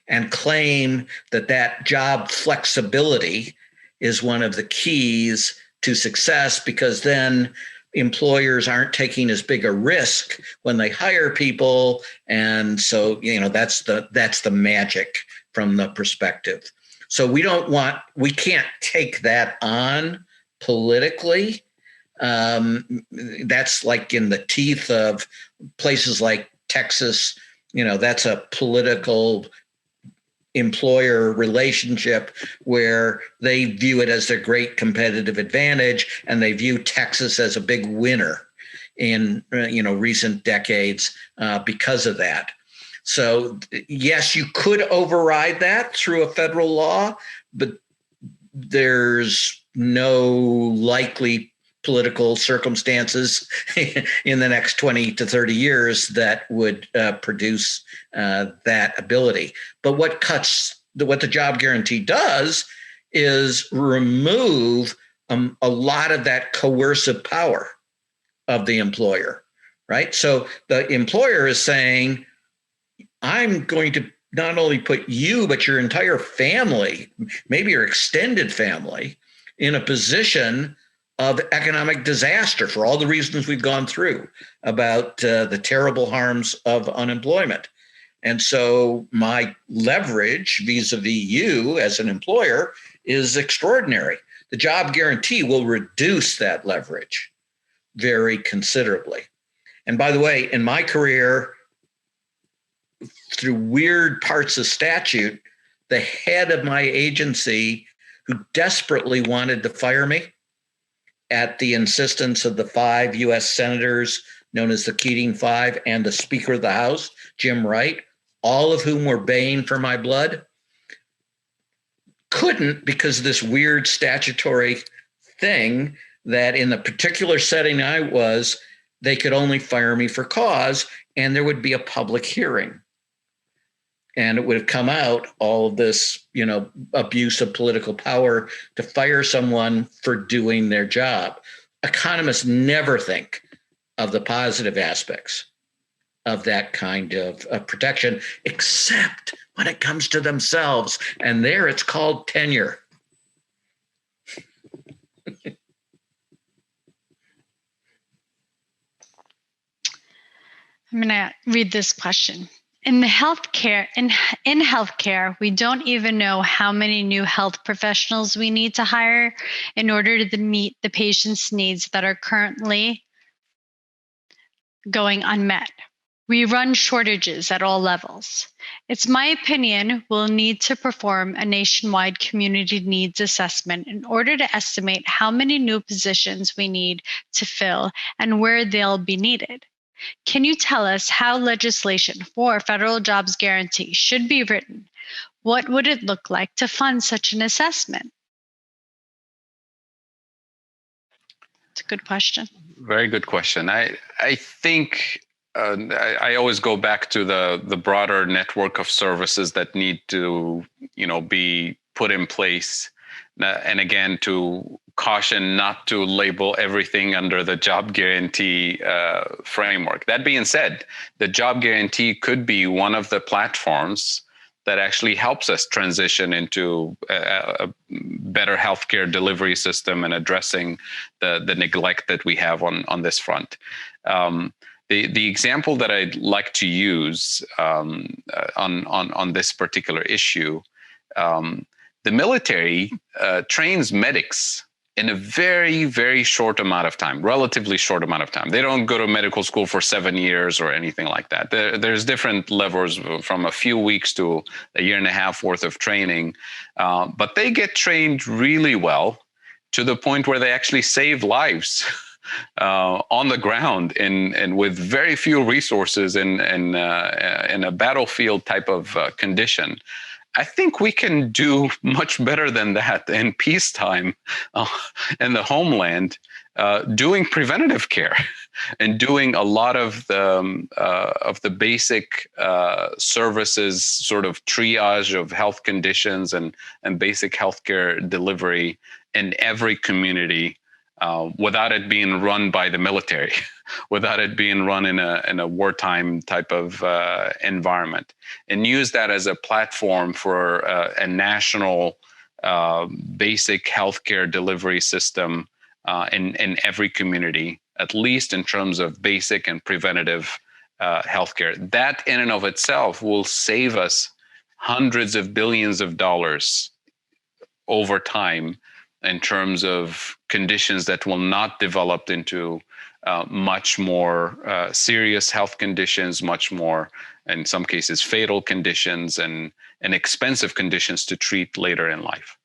and claim that job flexibility is one of the keys to success, because then employers aren't taking as big a risk when they hire people. And so, that's the magic from the perspective. So we can't take that on politically. That's like in the teeth of places like Texas. That's a political employer relationship where they view it as their great competitive advantage, and they view Texas as a big winner in recent decades because of that. So yes, you could override that through a federal law, but there's no likely political circumstances in the next 20 to 30 years that would produce that ability. But what the job guarantee does is remove a lot of that coercive power of the employer, right? So the employer is saying, I'm going to not only put you, but your entire family, maybe your extended family, in a position of economic disaster for all the reasons we've gone through about the terrible harms of unemployment. And so my leverage vis-a-vis you as an employer is extraordinary. The job guarantee will reduce that leverage very considerably. And by the way, in my career, through weird parts of statute, the head of my agency, who desperately wanted to fire me at the insistence of the 5 U.S. senators known as the Keating Five and the Speaker of the House, Jim Wright, all of whom were baying for my blood, couldn't because of this weird statutory thing that in the particular setting I was, they could only fire me for cause, and there would be a public hearing. And it would have come out all of this, abuse of political power to fire someone for doing their job. Economists never think of the positive aspects of that kind of protection, except when it comes to themselves. And there it's called tenure. I'm going to read this question. In healthcare, we don't even know how many new health professionals we need to hire in order to meet the patient's needs that are currently going unmet. We run shortages at all levels. It's my opinion we'll need to perform a nationwide community needs assessment in order to estimate how many new positions we need to fill and where they'll be needed. Can you tell us how legislation for federal jobs guarantee should be written? What would it look like to fund such an assessment? It's a good question. Very good question. I think I always go back to the broader network of services that need to be put in place, and again to caution not to label everything under the job guarantee framework. That being said, the job guarantee could be one of the platforms that actually helps us transition into a better healthcare delivery system and addressing the neglect that we have on this front. The example that I'd like to use on this particular issue, the military trains medics in a very, very short amount of time, relatively short amount of time. They don't go to medical school for 7 years or anything like that. There's different levels from a few weeks to a year and a half worth of training, but they get trained really well to the point where they actually save lives on the ground and with very few resources in a battlefield type of condition. I think we can do much better than that in peacetime in the homeland, doing preventative care and doing a lot of the basic services, sort of triage of health conditions and basic healthcare delivery in every community, without it being run by the military, without it being run in a wartime type of environment, and use that as a platform for a national basic healthcare delivery system in every community, at least in terms of basic and preventative healthcare. That in and of itself will save us hundreds of billions of dollars over time in terms of conditions that will not develop into much more serious health conditions, much more, in some cases, fatal conditions and expensive conditions to treat later in life.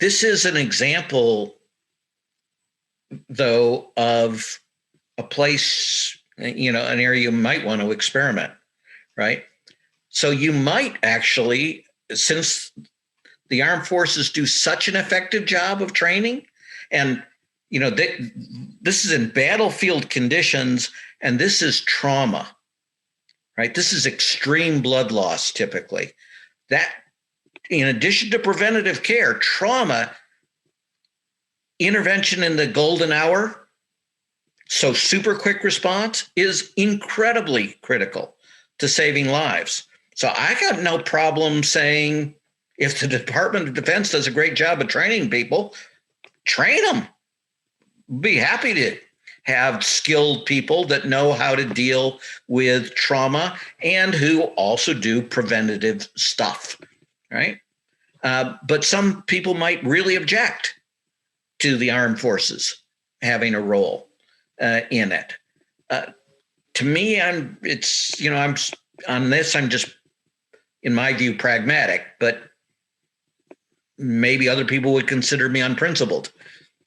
This is an example, though, of a place, an area you might want to experiment, right? So you might actually, since the armed forces do such an effective job of training, and this is in battlefield conditions, and this is trauma, right? This is extreme blood loss typically. That, in addition to preventative care, trauma intervention in the golden hour So super quick response is incredibly critical to saving lives. So I got no problem saying, if the Department of Defense does a great job of training people, train them. Be happy to have skilled people that know how to deal with trauma and who also do preventative stuff, right? But some people might really object to the armed forces having a role in it. To me, I'm on this, I'm just, in my view, pragmatic, but maybe other people would consider me unprincipled.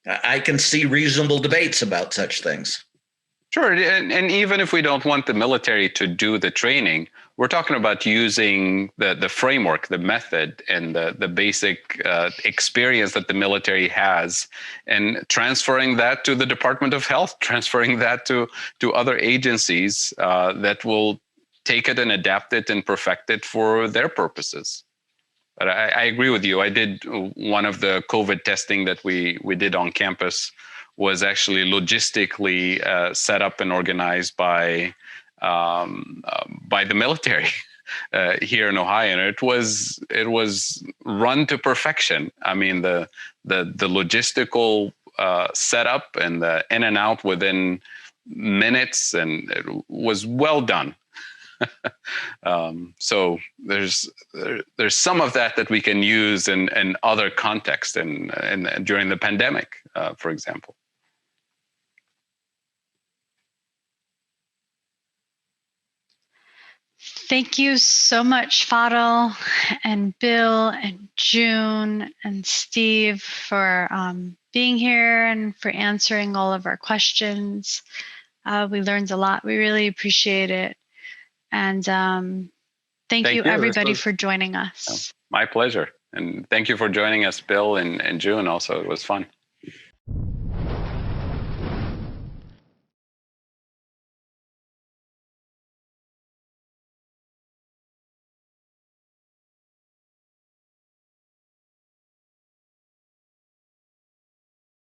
I can see reasonable debates about such things. Sure. And even if we don't want the military to do the training, we're talking about using the framework, the method, and the basic experience that the military has, and transferring that to the Department of Health, transferring that to other agencies that will take it and adapt it and perfect it for their purposes. But I agree with you. I did one of the COVID testing that we did on campus was actually logistically set up and organized by the military here in Ohio, and it was run to perfection. I mean, the logistical setup and the in and out within minutes, and it was well done. So there's some of that we can use in other contexts and during the pandemic, for example. Thank you so much, Fadhel and Bill and June and Steve for being here and for answering all of our questions. We learned a lot. We really appreciate it. And thank you everybody for joining us. My pleasure. And thank you for joining us, Bill and June also. It was fun.